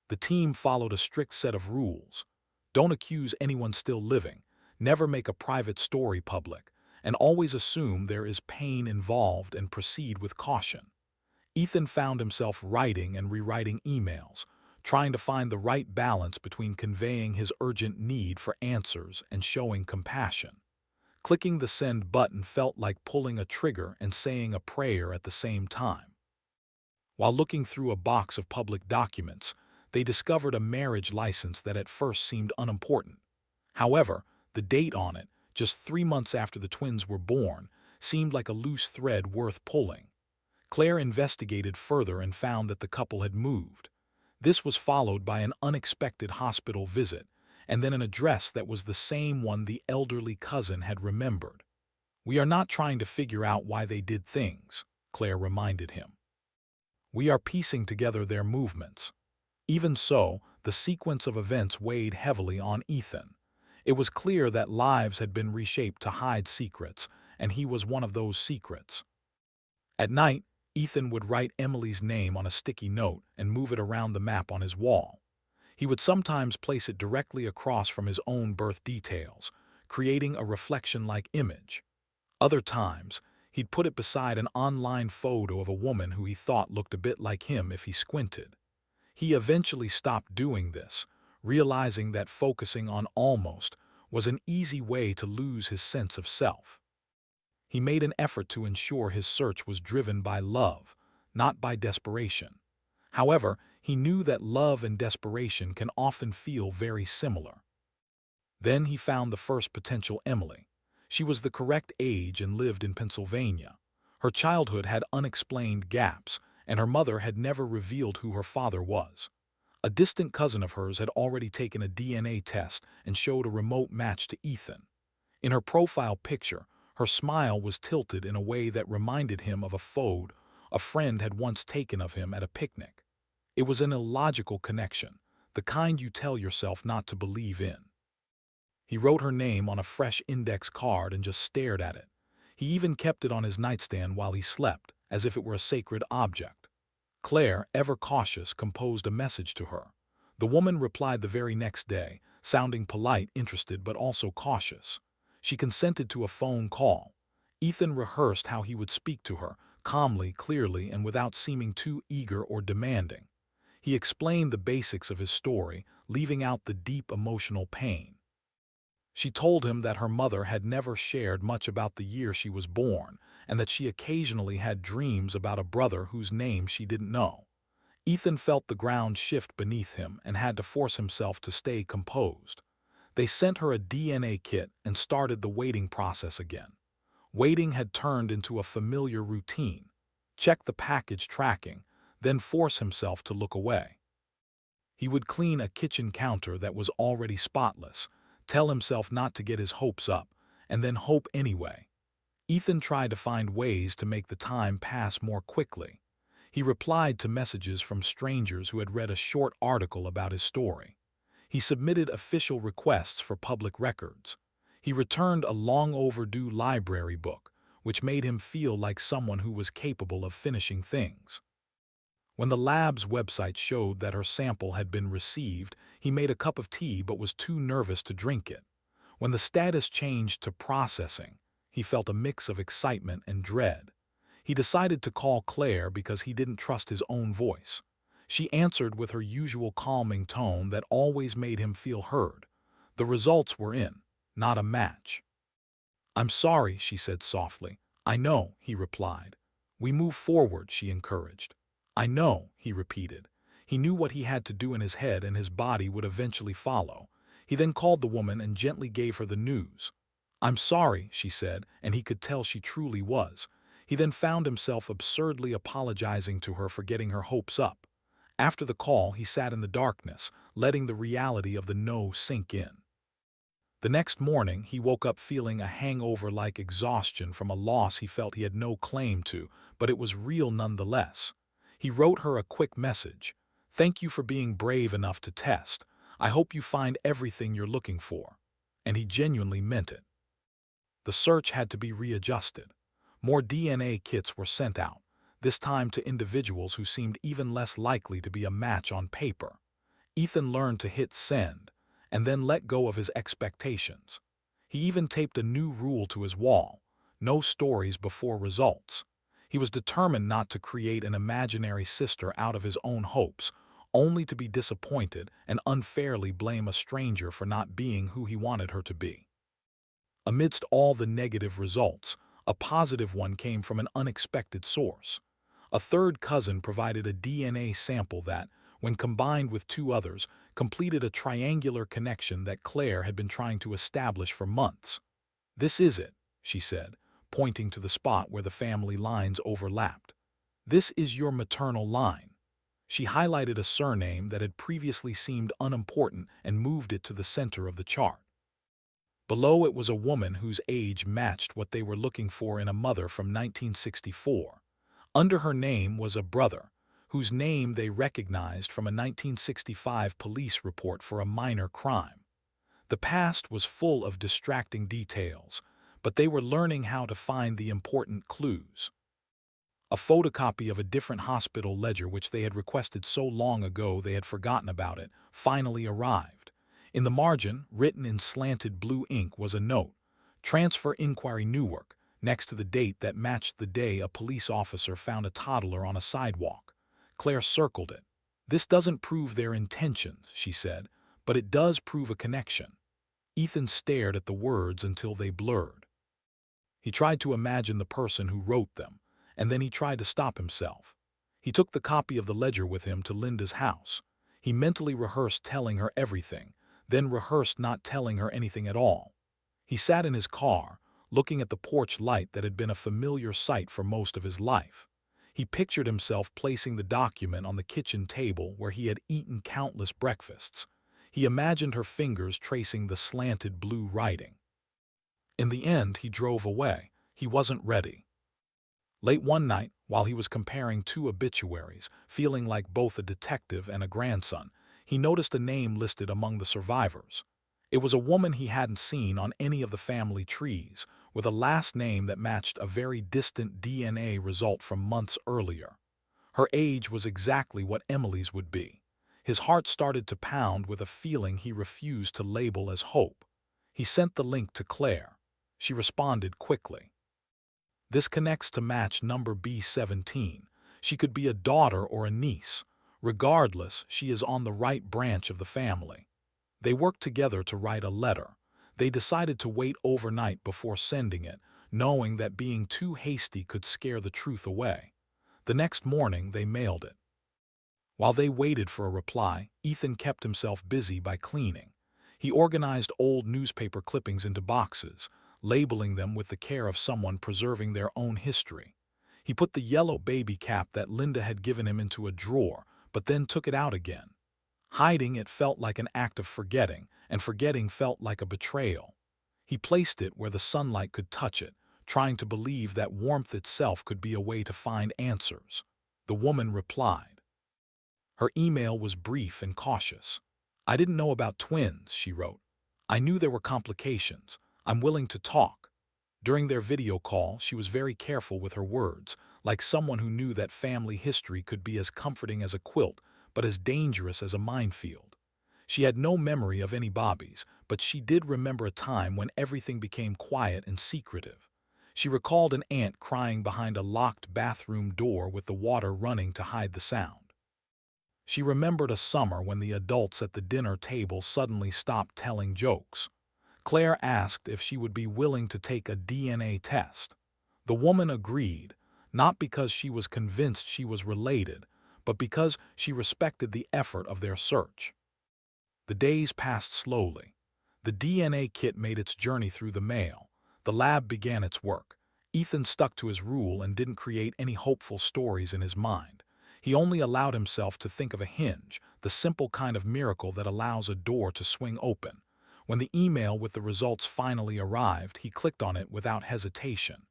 The team followed a strict set of rules. Don't accuse anyone still living, never make a private story public, and always assume there is pain involved and proceed with caution. Ethan found himself writing and rewriting emails, trying to find the right balance between conveying his urgent need for answers and showing compassion. Clicking the send button felt like pulling a trigger and saying a prayer at the same time. While looking through a box of public documents, they discovered a marriage license that at first seemed unimportant. However, the date on it, just 3 months after the twins were born, seemed like a loose thread worth pulling. Claire investigated further and found that the couple had moved. This was followed by an unexpected hospital visit, and then an address that was the same one the elderly cousin had remembered. "We are not trying to figure out why they did things," Claire reminded him. "We are piecing together their movements." Even so, the sequence of events weighed heavily on Ethan. It was clear that lives had been reshaped to hide secrets, and he was one of those secrets. At night, Ethan would write Emily's name on a sticky note and move it around the map on his wall. He would sometimes place it directly across from his own birth details, creating a reflection-like image. Other times, he'd put it beside an online photo of a woman who he thought looked a bit like him if he squinted. He eventually stopped doing this, realizing that focusing on almost was an easy way to lose his sense of self. He made an effort to ensure his search was driven by love, not by desperation. However, he knew that love and desperation can often feel very similar. Then he found the first potential Emily. She was the correct age and lived in Pennsylvania. Her childhood had unexplained gaps, and her mother had never revealed who her father was. A distant cousin of hers had already taken a DNA test and showed a remote match to Ethan. In her profile picture, her smile was tilted in a way that reminded him of a photo a friend had once taken of him at a picnic. It was an illogical connection, the kind you tell yourself not to believe in. He wrote her name on a fresh index card and just stared at it. He even kept it on his nightstand while he slept, as if it were a sacred object. Claire, ever cautious, composed a message to her. The woman replied the very next day, sounding polite, interested, but also cautious. She consented to a phone call. Ethan rehearsed how he would speak to her, calmly, clearly, and without seeming too eager or demanding. He explained the basics of his story, leaving out the deep emotional pain. She told him that her mother had never shared much about the year she was born, and that she occasionally had dreams about a brother whose name she didn't know. Ethan felt the ground shift beneath him and had to force himself to stay composed. They sent her a DNA kit and started the waiting process again. Waiting had turned into a familiar routine. Check the package tracking, then force himself to look away. He would clean a kitchen counter that was already spotless, tell himself not to get his hopes up, and then hope anyway. Ethan tried to find ways to make the time pass more quickly. He replied to messages from strangers who had read a short article about his story. He submitted official requests for public records. He returned a long-overdue library book, which made him feel like someone who was capable of finishing things. When the lab's website showed that her sample had been received, he made a cup of tea but was too nervous to drink it. When the status changed to processing, he felt a mix of excitement and dread. He decided to call Claire because he didn't trust his own voice. She answered with her usual calming tone that always made him feel heard. The results were in, not a match. "I'm sorry," she said softly. "I know," he replied. "We move forward," she encouraged. "I know," he repeated. He knew what he had to do in his head, and his body would eventually follow. He then called the woman and gently gave her the news. "I'm sorry," she said, and he could tell she truly was. He then found himself absurdly apologizing to her for getting her hopes up. After the call, he sat in the darkness, letting the reality of the no sink in. The next morning, he woke up feeling a hangover-like exhaustion from a loss he felt he had no claim to, but it was real nonetheless. He wrote her a quick message. "Thank you for being brave enough to test. I hope you find everything you're looking for." And he genuinely meant it. The search had to be readjusted. More DNA kits were sent out, this time to individuals who seemed even less likely to be a match on paper. Ethan learned to hit send, and then let go of his expectations. He even taped a new rule to his wall: no stories before results. He was determined not to create an imaginary sister out of his own hopes, only to be disappointed and unfairly blame a stranger for not being who he wanted her to be. Amidst all the negative results, a positive one came from an unexpected source. A third cousin provided a DNA sample that, when combined with two others, completed a triangular connection that Claire had been trying to establish for months. "This is it," she said, pointing to the spot where the family lines overlapped. "This is your maternal line." She highlighted a surname that had previously seemed unimportant and moved it to the center of the chart. Below it was a woman whose age matched what they were looking for in a mother from 1964. Under her name was a brother, whose name they recognized from a 1965 police report for a minor crime. The past was full of distracting details, but they were learning how to find the important clues. A photocopy of a different hospital ledger which they had requested so long ago they had forgotten about it finally arrived. In the margin, written in slanted blue ink, was a note, "Transfer Inquiry Newark," next to the date that matched the day a police officer found a toddler on a sidewalk. Claire circled it. "This doesn't prove their intentions," she said, "but it does prove a connection." Ethan stared at the words until they blurred. He tried to imagine the person who wrote them, and then he tried to stop himself. He took the copy of the ledger with him to Linda's house. He mentally rehearsed telling her everything, then rehearsed not telling her anything at all. He sat in his car, looking at the porch light that had been a familiar sight for most of his life. He pictured himself placing the document on the kitchen table where he had eaten countless breakfasts. He imagined her fingers tracing the slanted blue writing. In the end, he drove away. He wasn't ready. Late one night, while he was comparing two obituaries, feeling like both a detective and a grandson, he noticed a name listed among the survivors. It was a woman he hadn't seen on any of the family trees, with a last name that matched a very distant DNA result from months earlier. Her age was exactly what Emily's would be. His heart started to pound with a feeling he refused to label as hope. He sent the link to Claire. She responded quickly. "This connects to match number B17. She could be a daughter or a niece. Regardless, she is on the right branch of the family." They worked together to write a letter. They decided to wait overnight before sending it, knowing that being too hasty could scare the truth away. The next morning, they mailed it. While they waited for a reply, Ethan kept himself busy by cleaning. He organized old newspaper clippings into boxes, labeling them with the care of someone preserving their own history. He put the yellow baby cap that Linda had given him into a drawer, but then took it out again. Hiding it felt like an act of forgetting, and forgetting felt like a betrayal. He placed it where the sunlight could touch it, trying to believe that warmth itself could be a way to find answers. The woman replied. Her email was brief and cautious. "I didn't know about twins," she wrote. "I knew there were complications. I'm willing to talk." During their video call, she was very careful with her words, like someone who knew that family history could be as comforting as a quilt, but as dangerous as a minefield. She had no memory of any Bobbies, but she did remember a time when everything became quiet and secretive. She recalled an aunt crying behind a locked bathroom door with the water running to hide the sound. She remembered a summer when the adults at the dinner table suddenly stopped telling jokes. Claire asked if she would be willing to take a DNA test. The woman agreed, not because she was convinced she was related, but because she respected the effort of their search. The days passed slowly. The DNA kit made its journey through the mail. The lab began its work. Ethan stuck to his rule and didn't create any hopeful stories in his mind. He only allowed himself to think of a hinge, the simple kind of miracle that allows a door to swing open. When the email with the results finally arrived, he clicked on it without hesitation.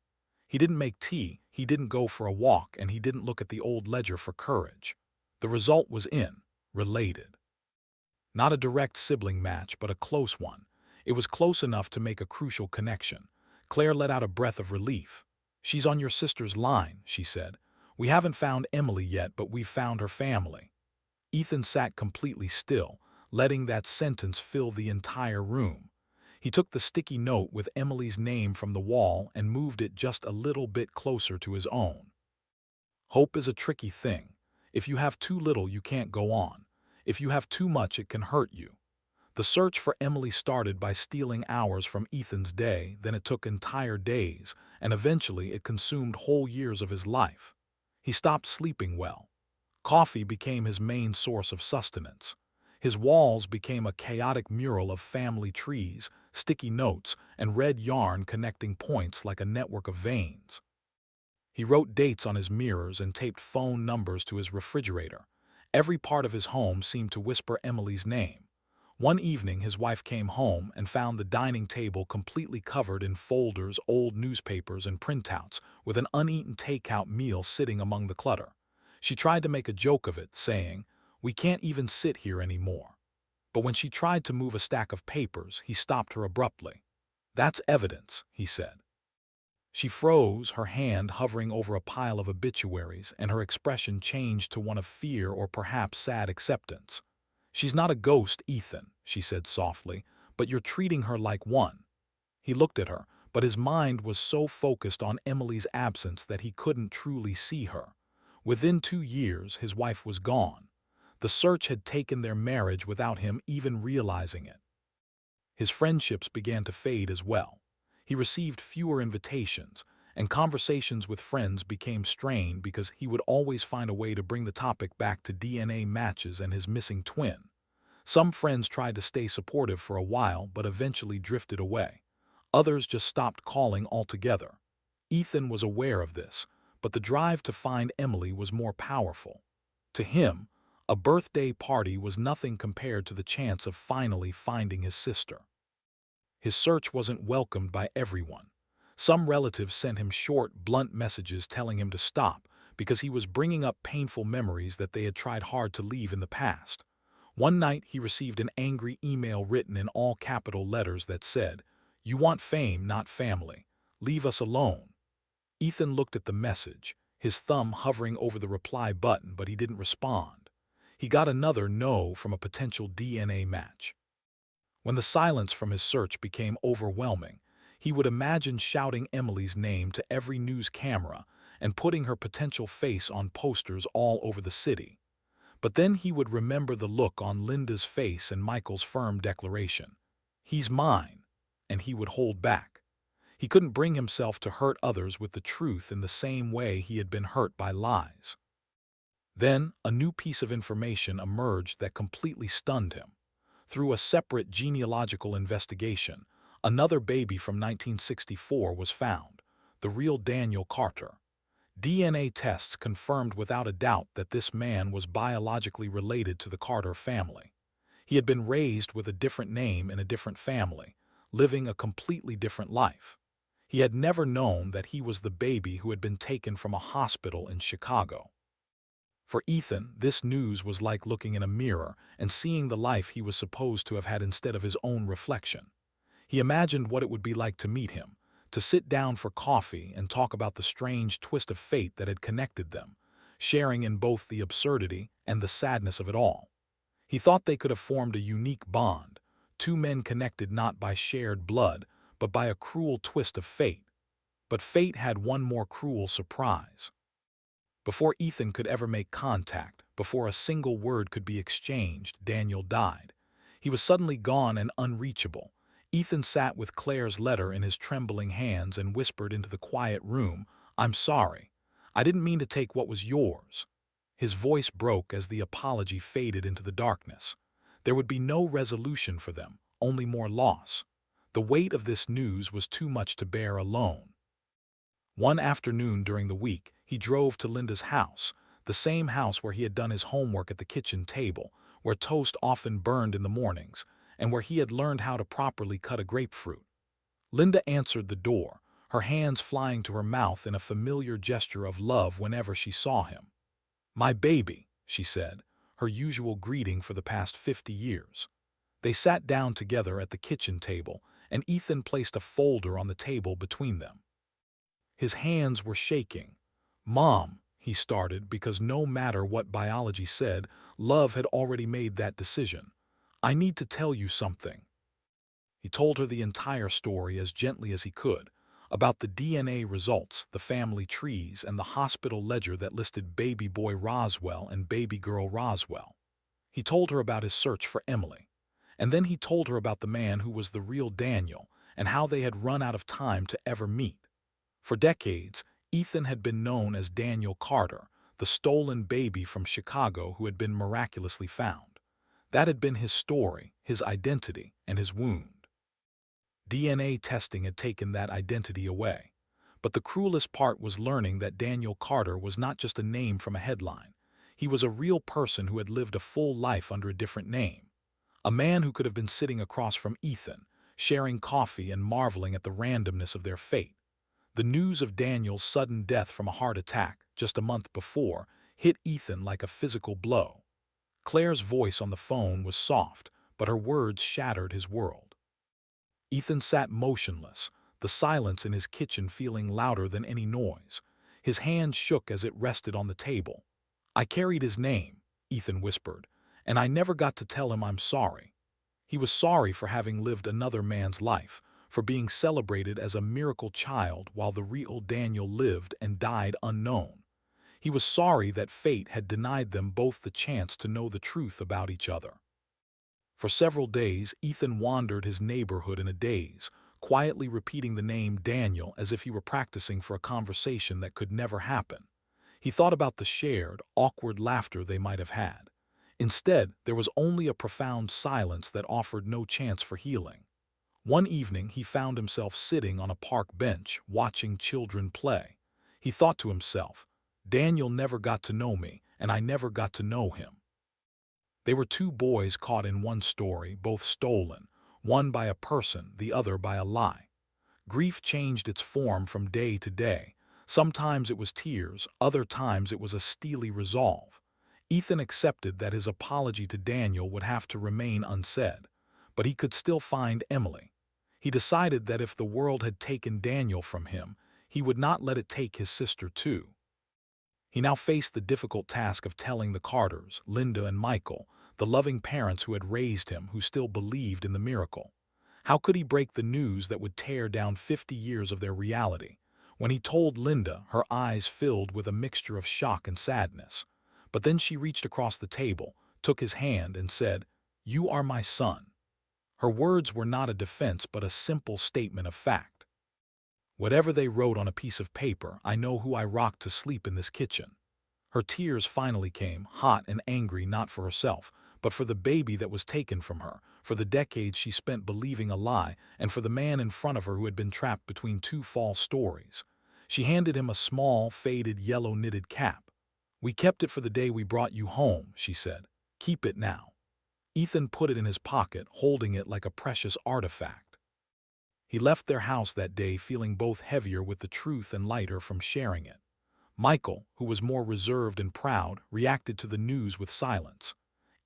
He didn't make tea, he didn't go for a walk, and he didn't look at the old ledger for courage. The result was in, related. Not a direct sibling match, but a close one. It was close enough to make a crucial connection. Claire let out a breath of relief. "She's on your sister's line," she said. "We haven't found Emily yet, but we've found her family." Ethan sat completely still, letting that sentence fill the entire room. He took the sticky note with Emily's name from the wall and moved it just a little bit closer to his own. Hope is a tricky thing. If you have too little, you can't go on. If you have too much, it can hurt you. The search for Emily started by stealing hours from Ethan's day, then it took entire days, and eventually it consumed whole years of his life. He stopped sleeping well. Coffee became his main source of sustenance. His walls became a chaotic mural of family trees, sticky notes, and red yarn connecting points like a network of veins. He wrote dates on his mirrors and taped phone numbers to his refrigerator. Every part of his home seemed to whisper Emily's name. One evening, his wife came home and found the dining table completely covered in folders, old newspapers, and printouts, with an uneaten takeout meal sitting among the clutter. She tried to make a joke of it, saying, "We can't even sit here anymore." But when she tried to move a stack of papers, he stopped her abruptly. "That's evidence," he said. She froze, her hand hovering over a pile of obituaries, and her expression changed to one of fear or perhaps sad acceptance. "She's not a ghost, Ethan," she said softly, "but you're treating her like one." He looked at her, but his mind was so focused on Emily's absence that he couldn't truly see her. Within 2 years, his wife was gone. The search had taken their marriage without him even realizing it. His friendships began to fade as well. He received fewer invitations, and conversations with friends became strained because he would always find a way to bring the topic back to DNA matches and his missing twin. Some friends tried to stay supportive for a while but eventually drifted away. Others just stopped calling altogether. Ethan was aware of this, but the drive to find Emily was more powerful. To him, a birthday party was nothing compared to the chance of finally finding his sister. His search wasn't welcomed by everyone. Some relatives sent him short, blunt messages telling him to stop because he was bringing up painful memories that they had tried hard to leave in the past. One night, he received an angry email written in all capital letters that said, "You want fame, not family. Leave us alone." Ethan looked at the message, his thumb hovering over the reply button, but he didn't respond. He got another no from a potential DNA match. When the silence from his search became overwhelming, he would imagine shouting Emily's name to every news camera and putting her potential face on posters all over the city. But then he would remember the look on Linda's face and Michael's firm declaration, "He's mine," and he would hold back. He couldn't bring himself to hurt others with the truth in the same way he had been hurt by lies. Then, a new piece of information emerged that completely stunned him. Through a separate genealogical investigation, another baby from 1964 was found, the real Daniel Carter. DNA tests confirmed without a doubt that this man was biologically related to the Carter family. He had been raised with a different name in a different family, living a completely different life. He had never known that he was the baby who had been taken from a hospital in Chicago. For Ethan, this news was like looking in a mirror and seeing the life he was supposed to have had instead of his own reflection. He imagined what it would be like to meet him, to sit down for coffee and talk about the strange twist of fate that had connected them, sharing in both the absurdity and the sadness of it all. He thought they could have formed a unique bond, two men connected not by shared blood, but by a cruel twist of fate. But fate had one more cruel surprise. Before Ethan could ever make contact, before a single word could be exchanged, Daniel died. He was suddenly gone and unreachable. Ethan sat with Claire's letter in his trembling hands and whispered into the quiet room, "I'm sorry. I didn't mean to take what was yours." His voice broke as the apology faded into the darkness. There would be no resolution for them, only more loss. The weight of this news was too much to bear alone. One afternoon during the week, he drove to Linda's house, the same house where he had done his homework at the kitchen table, where toast often burned in the mornings, and where he had learned how to properly cut a grapefruit. Linda answered the door, her hands flying to her mouth in a familiar gesture of love whenever she saw him. "My baby," she said, her usual greeting for the past 50 years. They sat down together at the kitchen table, and Ethan placed a folder on the table between them. His hands were shaking. "Mom," he started, because no matter what biology said, love had already made that decision. "I need to tell you something." He told her the entire story as gently as he could, about the DNA results, the family trees, and the hospital ledger that listed baby boy Roswell and baby girl Roswell. He told her about his search for Emily. And then he told her about the man who was the real Daniel and how they had run out of time to ever meet. For decades, Ethan had been known as Daniel Carter, the stolen baby from Chicago who had been miraculously found. That had been his story, his identity, and his wound. DNA testing had taken that identity away. But the cruelest part was learning that Daniel Carter was not just a name from a headline. He was a real person who had lived a full life under a different name. A man who could have been sitting across from Ethan, sharing coffee and marveling at the randomness of their fate. The news of Daniel's sudden death from a heart attack, just a month before, hit Ethan like a physical blow. Claire's voice on the phone was soft, but her words shattered his world. Ethan sat motionless, the silence in his kitchen feeling louder than any noise. His hand shook as it rested on the table. "I carried his name," Ethan whispered, "and I never got to tell him I'm sorry." He was sorry for having lived another man's life, for being celebrated as a miracle child while the real Daniel lived and died unknown. He was sorry that fate had denied them both the chance to know the truth about each other. For several days, Ethan wandered his neighborhood in a daze, quietly repeating the name Daniel as if he were practicing for a conversation that could never happen. He thought about the shared, awkward laughter they might have had. Instead, there was only a profound silence that offered no chance for healing. One evening, he found himself sitting on a park bench, watching children play. He thought to himself, "Daniel never got to know me, and I never got to know him." They were two boys caught in one story, both stolen, one by a person, the other by a lie. Grief changed its form from day to day. Sometimes it was tears, other times it was a steely resolve. Ethan accepted that his apology to Daniel would have to remain unsaid, but he could still find Emily. He decided that if the world had taken Daniel from him, he would not let it take his sister too. He now faced the difficult task of telling the Carters, Linda and Michael, the loving parents who had raised him, who still believed in the miracle. How could he break the news that would tear down 50 years of their reality? When he told Linda, her eyes filled with a mixture of shock and sadness. But then she reached across the table, took his hand, and said, "You are my son." Her words were not a defense but a simple statement of fact. "Whatever they wrote on a piece of paper, I know who I rocked to sleep in this kitchen." Her tears finally came, hot and angry, not for herself, but for the baby that was taken from her, for the decades she spent believing a lie, and for the man in front of her who had been trapped between two false stories. She handed him a small, faded, yellow knitted cap. "We kept it for the day we brought you home," she said. "Keep it now." Ethan put it in his pocket, holding it like a precious artifact. He left their house that day feeling both heavier with the truth and lighter from sharing it. Michael, who was more reserved and proud, reacted to the news with silence.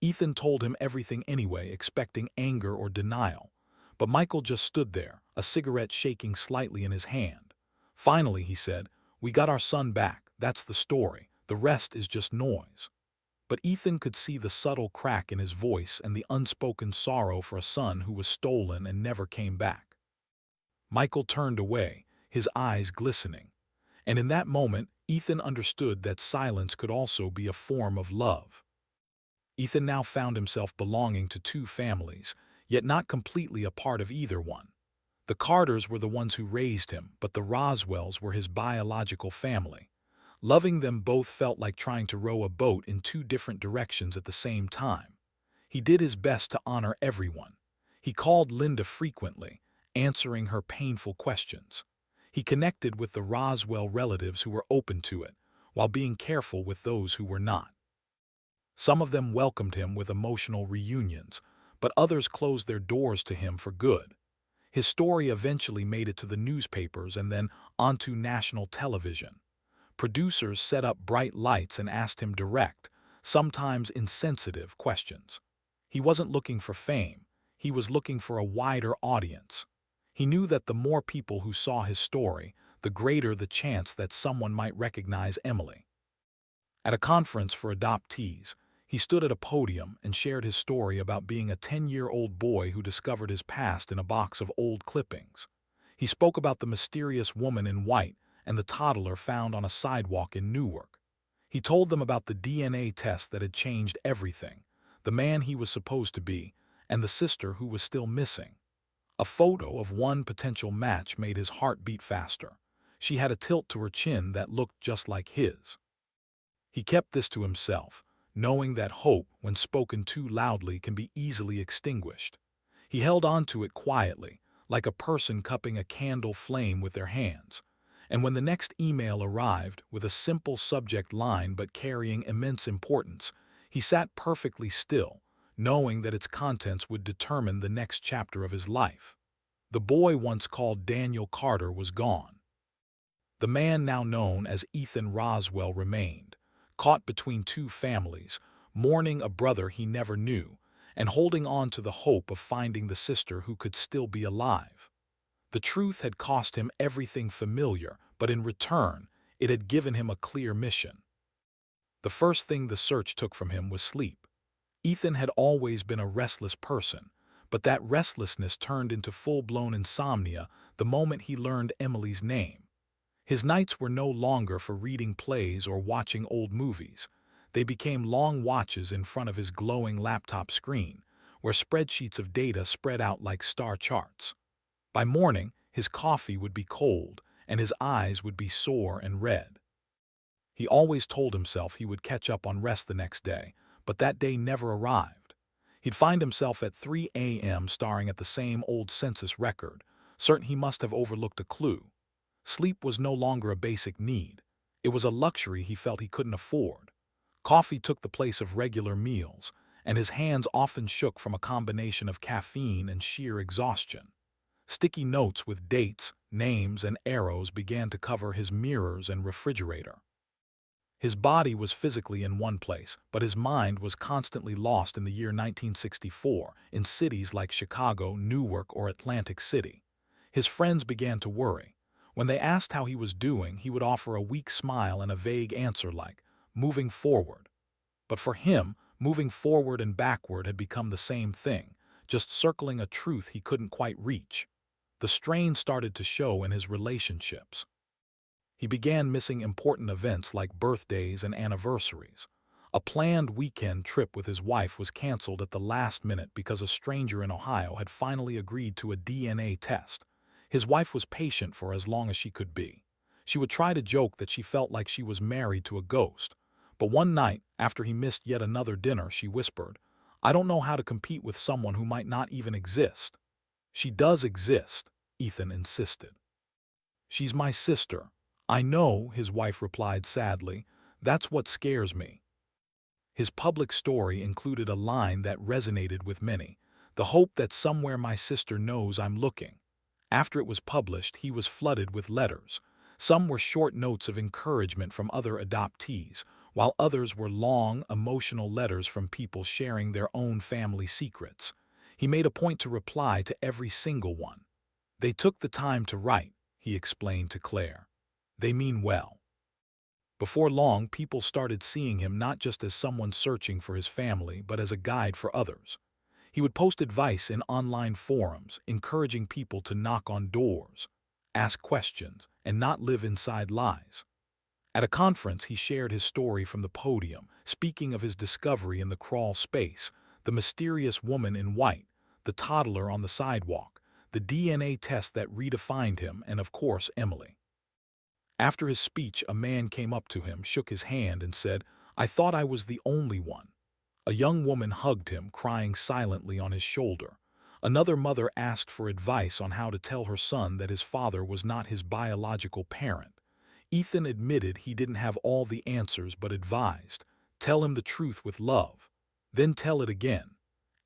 Ethan told him everything anyway, expecting anger or denial. But Michael just stood there, a cigarette shaking slightly in his hand. Finally, he said, "We got our son back, that's the story. The rest is just noise." But Ethan could see the subtle crack in his voice and the unspoken sorrow for a son who was stolen and never came back. Michael turned away, his eyes glistening. And in that moment, Ethan understood that silence could also be a form of love. Ethan now found himself belonging to two families, yet not completely a part of either one. The Carters were the ones who raised him, but the Roswells were his biological family. Loving them both felt like trying to row a boat in two different directions at the same time. He did his best to honor everyone. He called Linda frequently, answering her painful questions. He connected with the Roswell relatives who were open to it, while being careful with those who were not. Some of them welcomed him with emotional reunions, but others closed their doors to him for good. His story eventually made it to the newspapers and then onto national television. Producers set up bright lights and asked him direct, sometimes insensitive, questions. He wasn't looking for fame. He was looking for a wider audience. He knew that the more people who saw his story, the greater the chance that someone might recognize Emily. At a conference for adoptees, he stood at a podium and shared his story about being a 10-year-old boy who discovered his past in a box of old clippings. He spoke about the mysterious woman in white and the toddler found on a sidewalk in Newark. He told them about the DNA test that had changed everything, the man he was supposed to be, and the sister who was still missing. A photo of one potential match made his heart beat faster. She had a tilt to her chin that looked just like his. He kept this to himself, knowing that hope, when spoken too loudly, can be easily extinguished. He held on to it quietly, like a person cupping a candle flame with their hands. And when the next email arrived, with a simple subject line but carrying immense importance, he sat perfectly still, knowing that its contents would determine the next chapter of his life. The boy once called Daniel Carter was gone. The man now known as Ethan Roswell remained, caught between two families, mourning a brother he never knew, and holding on to the hope of finding the sister who could still be alive. The truth had cost him everything familiar, but in return, it had given him a clear mission. The first thing the search took from him was sleep. Ethan had always been a restless person, but that restlessness turned into full-blown insomnia the moment he learned Emily's name. His nights were no longer for reading plays or watching old movies. They became long watches in front of his glowing laptop screen, where spreadsheets of data spread out like star charts. By morning, his coffee would be cold, and his eyes would be sore and red. He always told himself he would catch up on rest the next day, but that day never arrived. He'd find himself at 3 a.m. staring at the same old census record, certain he must have overlooked a clue. Sleep was no longer a basic need. It was a luxury he felt he couldn't afford. Coffee took the place of regular meals, and his hands often shook from a combination of caffeine and sheer exhaustion. Sticky notes with dates, names, and arrows began to cover his mirrors and refrigerator. His body was physically in one place, but his mind was constantly lost in the year 1964 in cities like Chicago, Newark, or Atlantic City. His friends began to worry. When they asked how he was doing, he would offer a weak smile and a vague answer like, "Moving forward." But for him, moving forward and backward had become the same thing, just circling a truth he couldn't quite reach. The strain started to show in his relationships. He began missing important events like birthdays and anniversaries. A planned weekend trip with his wife was canceled at the last minute because a stranger in Ohio had finally agreed to a DNA test. His wife was patient for as long as she could be. She would try to joke that she felt like she was married to a ghost. But one night, after he missed yet another dinner, she whispered, "I don't know how to compete with someone who might not even exist." "She does exist," Ethan insisted. "She's my sister." "I know," his wife replied sadly. "That's what scares me." His public story included a line that resonated with many, "The hope that somewhere my sister knows I'm looking." After it was published, he was flooded with letters. Some were short notes of encouragement from other adoptees, while others were long, emotional letters from people sharing their own family secrets. He made a point to reply to every single one. "They took the time to write," he explained to Claire. "They mean well." Before long, people started seeing him not just as someone searching for his family, but as a guide for others. He would post advice in online forums, encouraging people to knock on doors, ask questions, and not live inside lies. At a conference, he shared his story from the podium, speaking of his discovery in the crawl space, the mysterious woman in white, the toddler on the sidewalk, the DNA test that redefined him, and of course, Emily. After his speech, a man came up to him, shook his hand, and said, "I thought I was the only one." A young woman hugged him, crying silently on his shoulder. Another mother asked for advice on how to tell her son that his father was not his biological parent. Ethan admitted he didn't have all the answers but advised, "Tell him the truth with love. Then tell it again.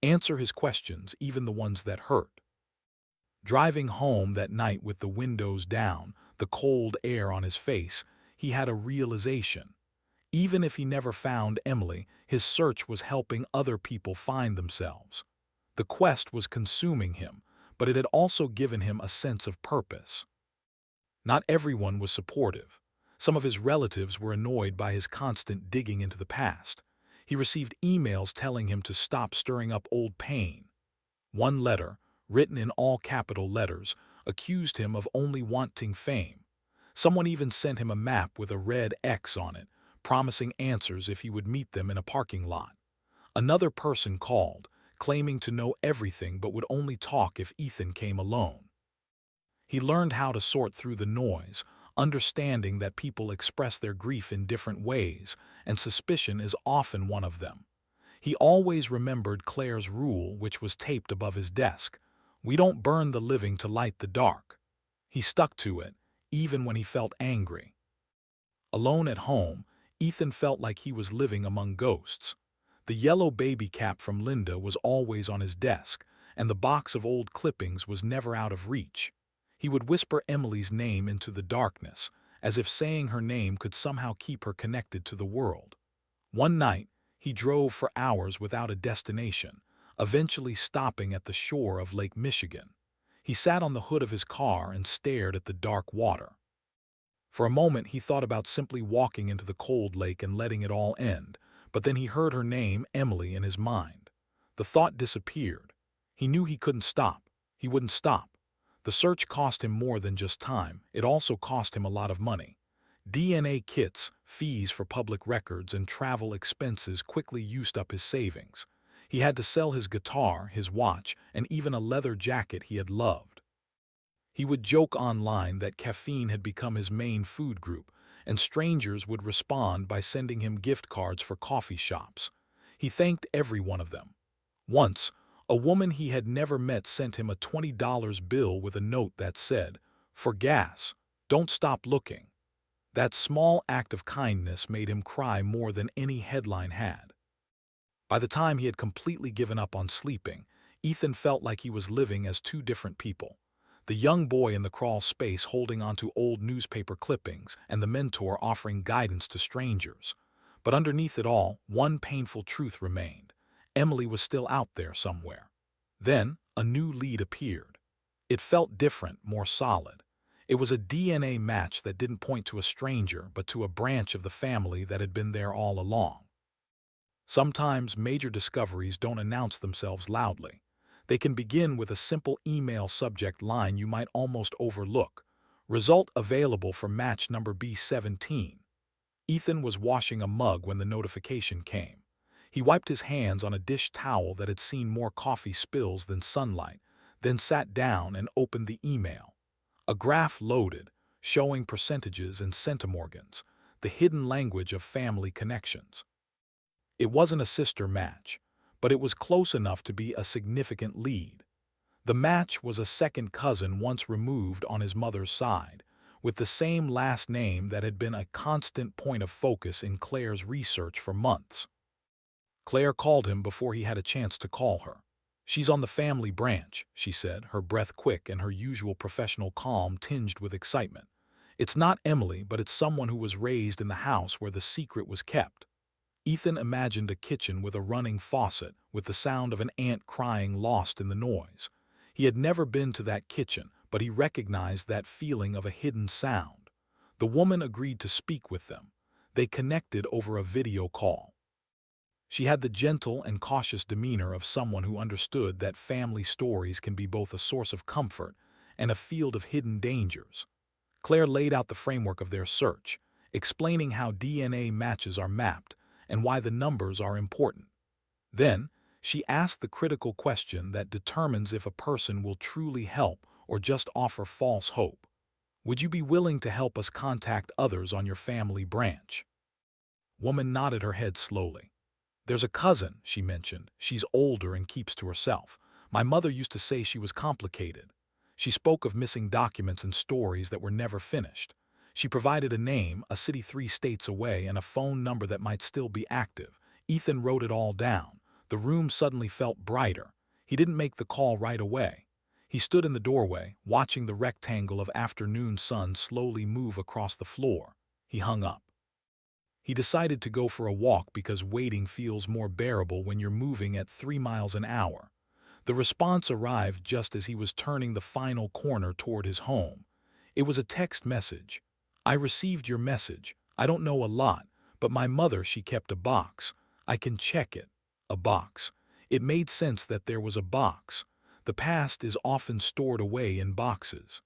Answer his questions, even the ones that hurt." Driving home that night with the windows down, the cold air on his face, he had a realization. Even if he never found Emily, his search was helping other people find themselves. The quest was consuming him, but it had also given him a sense of purpose. Not everyone was supportive. Some of his relatives were annoyed by his constant digging into the past. He received emails telling him to stop stirring up old pain. One letter, written in all capital letters, accused him of only wanting fame. Someone even sent him a map with a red X on it, promising answers if he would meet them in a parking lot. Another person called, claiming to know everything but would only talk if Ethan came alone. He learned how to sort through the noise, understanding that people express their grief in different ways, and suspicion is often one of them. He always remembered Claire's rule, which was taped above his desk: "We don't burn the living to light the dark." He stuck to it, even when he felt angry. Alone at home, Ethan felt like he was living among ghosts. The yellow baby cap from Linda was always on his desk, and the box of old clippings was never out of reach. He would whisper Emily's name into the darkness, as if saying her name could somehow keep her connected to the world. One night, he drove for hours without a destination, eventually stopping at the shore of Lake Michigan. He sat on the hood of his car and stared at the dark water. For a moment, he thought about simply walking into the cold lake and letting it all end, but then he heard her name, Emily, in his mind. The thought disappeared. He knew he couldn't stop. He wouldn't stop. The search cost him more than just time. It also cost him a lot of money. DNA kits, fees for public records, and travel expenses quickly used up his savings. He had to sell his guitar, his watch, and even a leather jacket he had loved. He would joke online that caffeine had become his main food group, and strangers would respond by sending him gift cards for coffee shops. He thanked every one of them. Once, a woman he had never met sent him a $20 bill with a note that said, "For gas, don't stop looking." That small act of kindness made him cry more than any headline had. By the time he had completely given up on sleeping, Ethan felt like he was living as two different people. The young boy in the crawl space holding onto old newspaper clippings, and the mentor offering guidance to strangers. But underneath it all, one painful truth remained. Emily was still out there somewhere. Then, a new lead appeared. It felt different, more solid. It was a DNA match that didn't point to a stranger, but to a branch of the family that had been there all along. Sometimes major discoveries don't announce themselves loudly. They can begin with a simple email subject line you might almost overlook. Result available for match number B17. Ethan was washing a mug when the notification came. He wiped his hands on a dish towel that had seen more coffee spills than sunlight, then sat down and opened the email. A graph loaded, showing percentages and centimorgans, the hidden language of family connections. It wasn't a sister match, but it was close enough to be a significant lead. The match was a second cousin once removed on his mother's side, with the same last name that had been a constant point of focus in Claire's research for months. Claire called him before he had a chance to call her. "She's on the family branch," she said, her breath quick and her usual professional calm tinged with excitement. "It's not Emily, but it's someone who was raised in the house where the secret was kept." Ethan imagined a kitchen with a running faucet, with the sound of an ant crying lost in the noise. He had never been to that kitchen, but he recognized that feeling of a hidden sound. The woman agreed to speak with them. They connected over a video call. She had the gentle and cautious demeanor of someone who understood that family stories can be both a source of comfort and a field of hidden dangers. Claire laid out the framework of their search, explaining how DNA matches are mapped and why the numbers are important. Then, she asked the critical question that determines if a person will truly help or just offer false hope. "Would you be willing to help us contact others on your family branch?" Woman nodded her head slowly. "There's a cousin," she mentioned. "She's older and keeps to herself. My mother used to say she was complicated." She spoke of missing documents and stories that were never finished. She provided a name, a city 3 states away, and a phone number that might still be active. Ethan wrote it all down. The room suddenly felt brighter. He didn't make the call right away. He stood in the doorway, watching the rectangle of afternoon sun slowly move across the floor. He hung up. He decided to go for a walk because waiting feels more bearable when you're moving at 3 miles an hour. The response arrived just as he was turning the final corner toward his home. It was a text message. "I received your message. I don't know a lot, but my mother, she kept a box. I can check it." A box. It made sense that there was a box. The past is often stored away in boxes.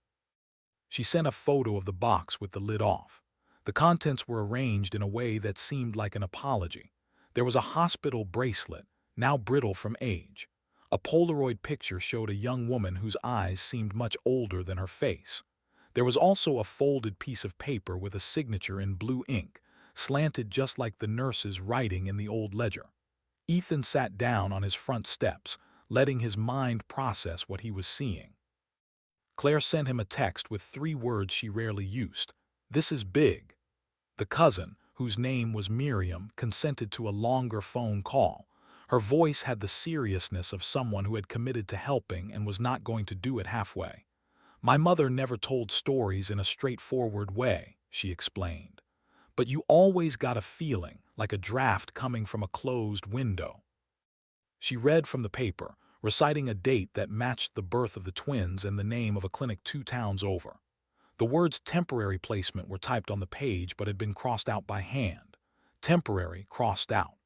She sent a photo of the box with the lid off. The contents were arranged in a way that seemed like an apology. There was a hospital bracelet, now brittle from age. A Polaroid picture showed a young woman whose eyes seemed much older than her face. There was also a folded piece of paper with a signature in blue ink, slanted just like the nurse's writing in the old ledger. Ethan sat down on his front steps, letting his mind process what he was seeing. Claire sent him a text with 3 words she rarely used. "This is big." The cousin, whose name was Miriam, consented to a longer phone call. Her voice had the seriousness of someone who had committed to helping and was not going to do it halfway. "My mother never told stories in a straightforward way," she explained. "But you always got a feeling, like a draft coming from a closed window." She read from the paper, reciting a date that matched the birth of the twins and the name of a clinic 2 towns over. The words temporary placement were typed on the page but had been crossed out by hand. Temporary crossed out.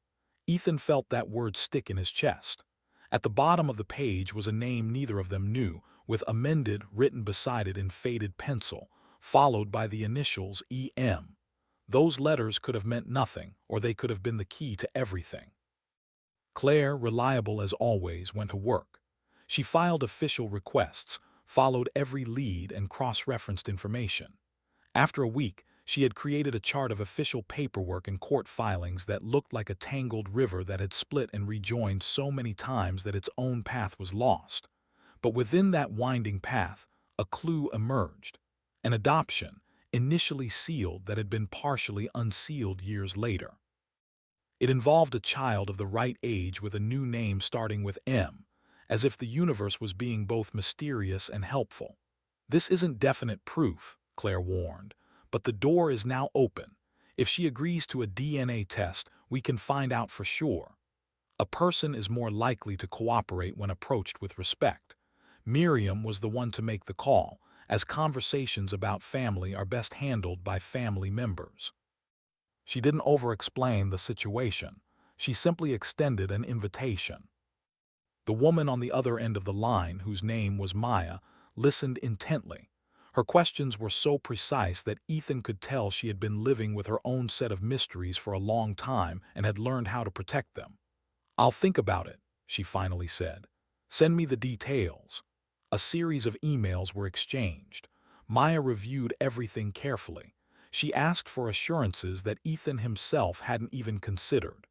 Ethan felt that word stick in his chest. At the bottom of the page was a name neither of them knew, with amended written beside it in faded pencil, followed by the initials EM. Those letters could have meant nothing, or they could have been the key to everything. Claire, reliable as always, went to work. She filed official requests, followed every lead, and cross-referenced information. After a week, she had created a chart of official paperwork and court filings that looked like a tangled river that had split and rejoined so many times that its own path was lost. But within that winding path, a clue emerged. An adoption, initially sealed, that had been partially unsealed years later. It involved a child of the right age with a new name starting with M, as if the universe was being both mysterious and helpful. "This isn't definite proof," Claire warned, "but the door is now open. If she agrees to a DNA test, we can find out for sure." A person is more likely to cooperate when approached with respect. Miriam was the one to make the call, as conversations about family are best handled by family members. She didn't over-explain the situation. She simply extended an invitation. The woman on the other end of the line, whose name was Maya, listened intently. Her questions were so precise that Ethan could tell she had been living with her own set of mysteries for a long time and had learned how to protect them. "I'll think about it," she finally said. "Send me the details." A series of emails were exchanged. Maya reviewed everything carefully. She asked for assurances that Ethan himself hadn't even considered.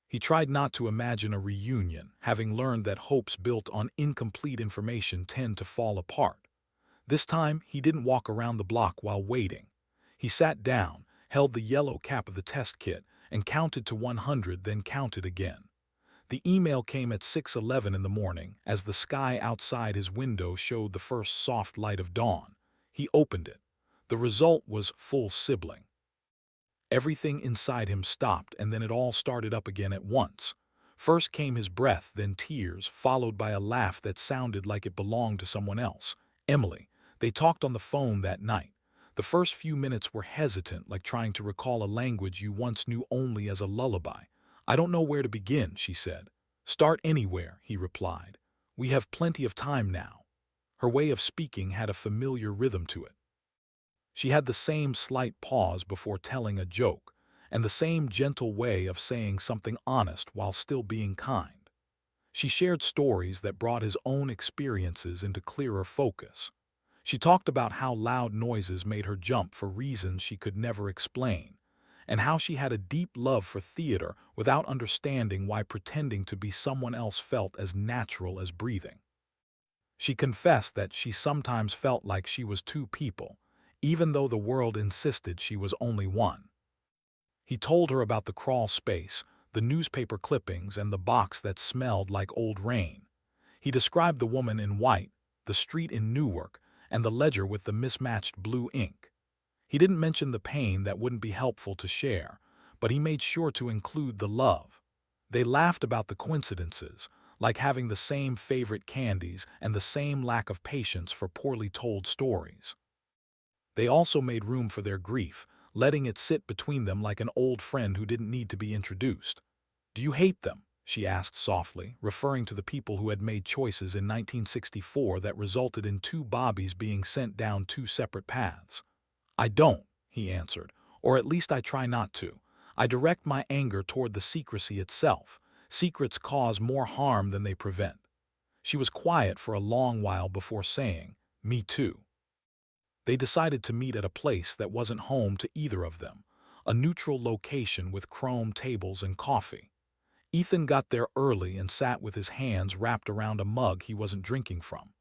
He tried not to imagine a reunion, having learned that hopes built on incomplete information tend to fall apart. This time, he didn't walk around the block while waiting. He sat down, held the yellow cap of the test kit, and counted to 100, then counted again. The email came at 6:11 in the morning, as the sky outside his window showed the first soft light of dawn. He opened it. The result was full sibling. Everything inside him stopped, and then it all started up again at once. First came his breath, then tears, followed by a laugh that sounded like it belonged to someone else. Emily. They talked on the phone that night. The first few minutes were hesitant, like trying to recall a language you once knew only as a lullaby. "I don't know where to begin," she said. "Start anywhere," he replied. "We have plenty of time now." Her way of speaking had a familiar rhythm to it. She had the same slight pause before telling a joke, and the same gentle way of saying something honest while still being kind. She shared stories that brought his own experiences into clearer focus. She talked about how loud noises made her jump for reasons she could never explain, and how she had a deep love for theater without understanding why pretending to be someone else felt as natural as breathing. She confessed that she sometimes felt like she was two people, even though the world insisted she was only one. He told her about the crawl space, the newspaper clippings, and the box that smelled like old rain. He described the woman in white, the street in Newark, and the ledger with the mismatched blue ink. He didn't mention the pain that wouldn't be helpful to share, but he made sure to include the love. They laughed about the coincidences, like having the same favorite candies and the same lack of patience for poorly told stories. They also made room for their grief, letting it sit between them like an old friend who didn't need to be introduced. "Do you hate them?" she asked softly, referring to the people who had made choices in 1964 that resulted in 2 Bobbies being sent down 2 separate paths. "I don't," he answered, "or at least I try not to. I direct my anger toward the secrecy itself. Secrets cause more harm than they prevent." She was quiet for a long while before saying, "Me too." They decided to meet at a place that wasn't home to either of them, a neutral location with chrome tables and coffee. Ethan got there early and sat with his hands wrapped around a mug he wasn't drinking from.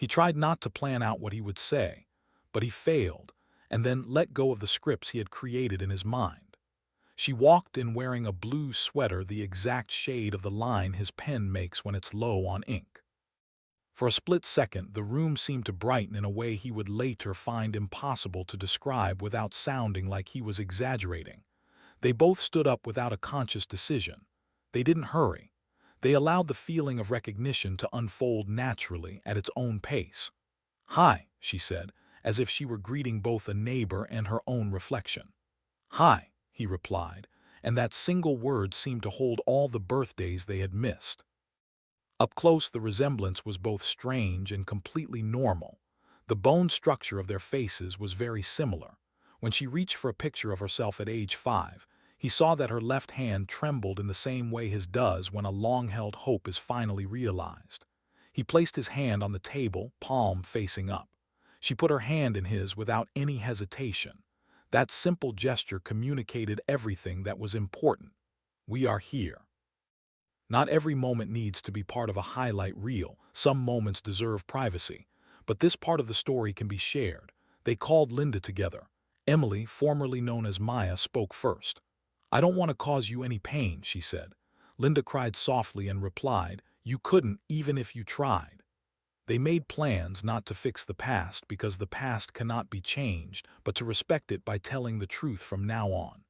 He tried not to plan out what he would say, but he failed, and then let go of the scripts he had created in his mind. She walked in wearing a blue sweater, the exact shade of the line his pen makes when it's low on ink. For a split second, the room seemed to brighten in a way he would later find impossible to describe without sounding like he was exaggerating. They both stood up without a conscious decision. They didn't hurry. They allowed the feeling of recognition to unfold naturally at its own pace. "Hi," she said, as if she were greeting both a neighbor and her own reflection. "Hi," he replied, and that single word seemed to hold all the birthdays they had missed. Up close, the resemblance was both strange and completely normal. The bone structure of their faces was very similar. When she reached for a picture of herself at age 5, he saw that her left hand trembled in the same way his does when a long-held hope is finally realized. He placed his hand on the table, palm facing up. She put her hand in his without any hesitation. That simple gesture communicated everything that was important. "We are here." Not every moment needs to be part of a highlight reel. Some moments deserve privacy. But this part of the story can be shared. They called Linda together. Emily, formerly known as Maya, spoke first. "I don't want to cause you any pain," she said. Linda cried softly and replied, "You couldn't, even if you tried." They made plans not to fix the past because the past cannot be changed, but to respect it by telling the truth from now on.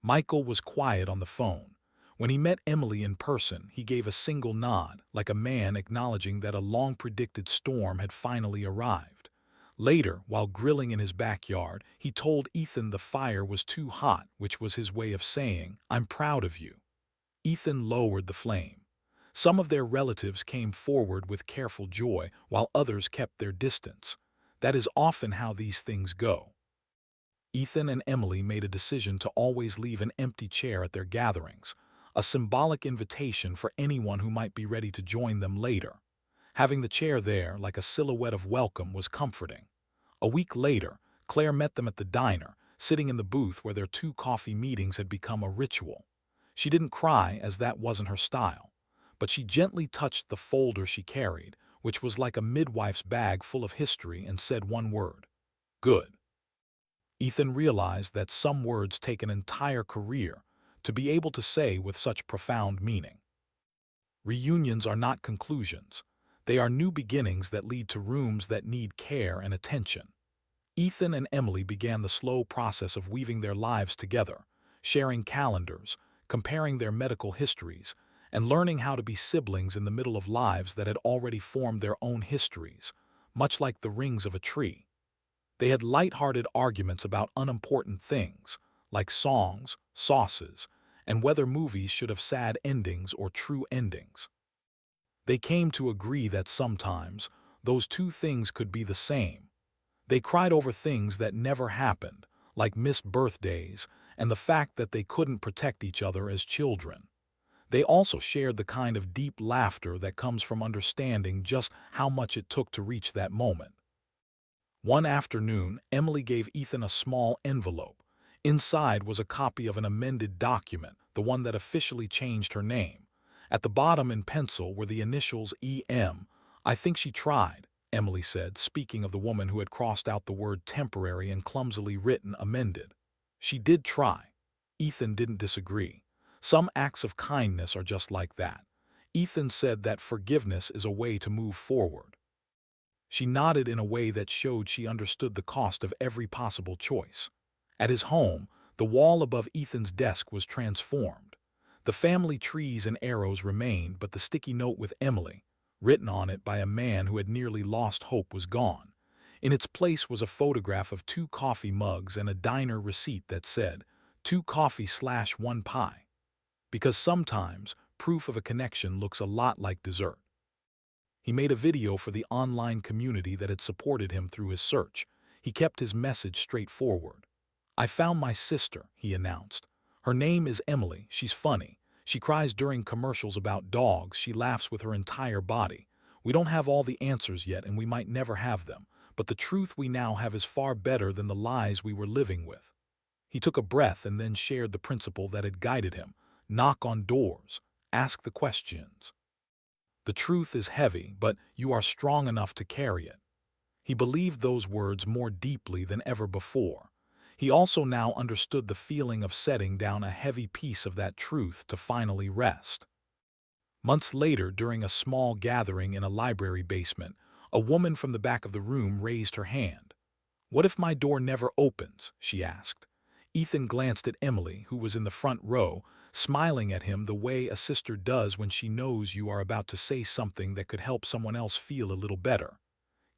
Michael was quiet on the phone. When he met Emily in person, he gave a single nod, like a man acknowledging that a long-predicted storm had finally arrived. Later, while grilling in his backyard, he told Ethan the fire was too hot, which was his way of saying, "I'm proud of you." Ethan lowered the flame. Some of their relatives came forward with careful joy, while others kept their distance. That is often how these things go. Ethan and Emily made a decision to always leave an empty chair at their gatherings, a symbolic invitation for anyone who might be ready to join them later. Having the chair there, like a silhouette of welcome, was comforting. A week later, Claire met them at the diner, sitting in the booth where their 2 coffee meetings had become a ritual. She didn't cry, as that wasn't her style, but she gently touched the folder she carried, which was like a midwife's bag full of history, and said one word: "Good." Ethan realized that some words take an entire career to be able to say with such profound meaning. Reunions are not conclusions. They are new beginnings that lead to rooms that need care and attention. Ethan and Emily began the slow process of weaving their lives together, sharing calendars, comparing their medical histories, and learning how to be siblings in the middle of lives that had already formed their own histories, much like the rings of a tree. They had light-hearted arguments about unimportant things, like songs, sauces, and whether movies should have sad endings or true endings. They came to agree that sometimes those two things could be the same. They cried over things that never happened, like missed birthdays and the fact that they couldn't protect each other as children. They also shared the kind of deep laughter that comes from understanding just how much it took to reach that moment. One afternoon, Emily gave Ethan a small envelope. Inside was a copy of an amended document, the one that officially changed her name. At the bottom in pencil were the initials E.M. "I think she tried," Emily said, speaking of the woman who had crossed out the word temporary and clumsily written amended. "She did try." Ethan didn't disagree. Some acts of kindness are just like that. Ethan said that forgiveness is a way to move forward. She nodded in a way that showed she understood the cost of every possible choice. At his home, the wall above Ethan's desk was transformed. The family trees and arrows remained, but the sticky note with Emily, written on it by a man who had nearly lost hope, was gone. In its place was a photograph of 2 coffee mugs and a diner receipt that said, 2 coffee/1 pie. Because sometimes, proof of a connection looks a lot like dessert. He made a video for the online community that had supported him through his search. He kept his message straightforward. "I found my sister," he announced. "Her name is Emily. She's funny. She cries during commercials about dogs. She laughs with her entire body. We don't have all the answers yet, and we might never have them, but the truth we now have is far better than the lies we were living with." He took a breath and then shared the principle that had guided him: knock on doors, ask the questions. The truth is heavy, but you are strong enough to carry it. He believed those words more deeply than ever before. He also now understood the feeling of setting down a heavy piece of that truth to finally rest. Months later, during a small gathering in a library basement, a woman from the back of the room raised her hand. "What if my door never opens?" she asked. Ethan glanced at Emily, who was in the front row, smiling at him the way a sister does when she knows you are about to say something that could help someone else feel a little better.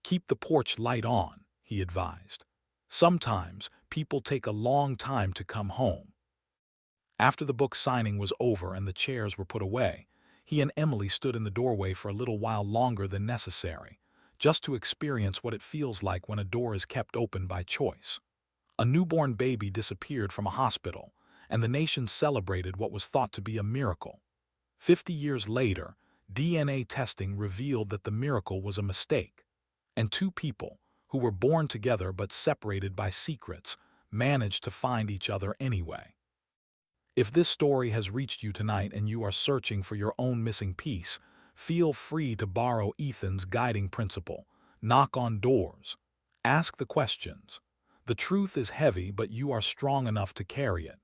"Keep the porch light on," he advised. "Sometimes people take a long time to come home." After the book signing was over and the chairs were put away, he and Emily stood in the doorway for a little while longer than necessary, just to experience what it feels like when a door is kept open by choice. A newborn baby disappeared from a hospital, and the nation celebrated what was thought to be a miracle. 50 years later, DNA testing revealed that the miracle was a mistake, and two people, who were born together but separated by secrets, managed to find each other anyway. If this story has reached you tonight and you are searching for your own missing piece, feel free to borrow Ethan's guiding principle: knock on doors. Ask the questions. The truth is heavy, but you are strong enough to carry it.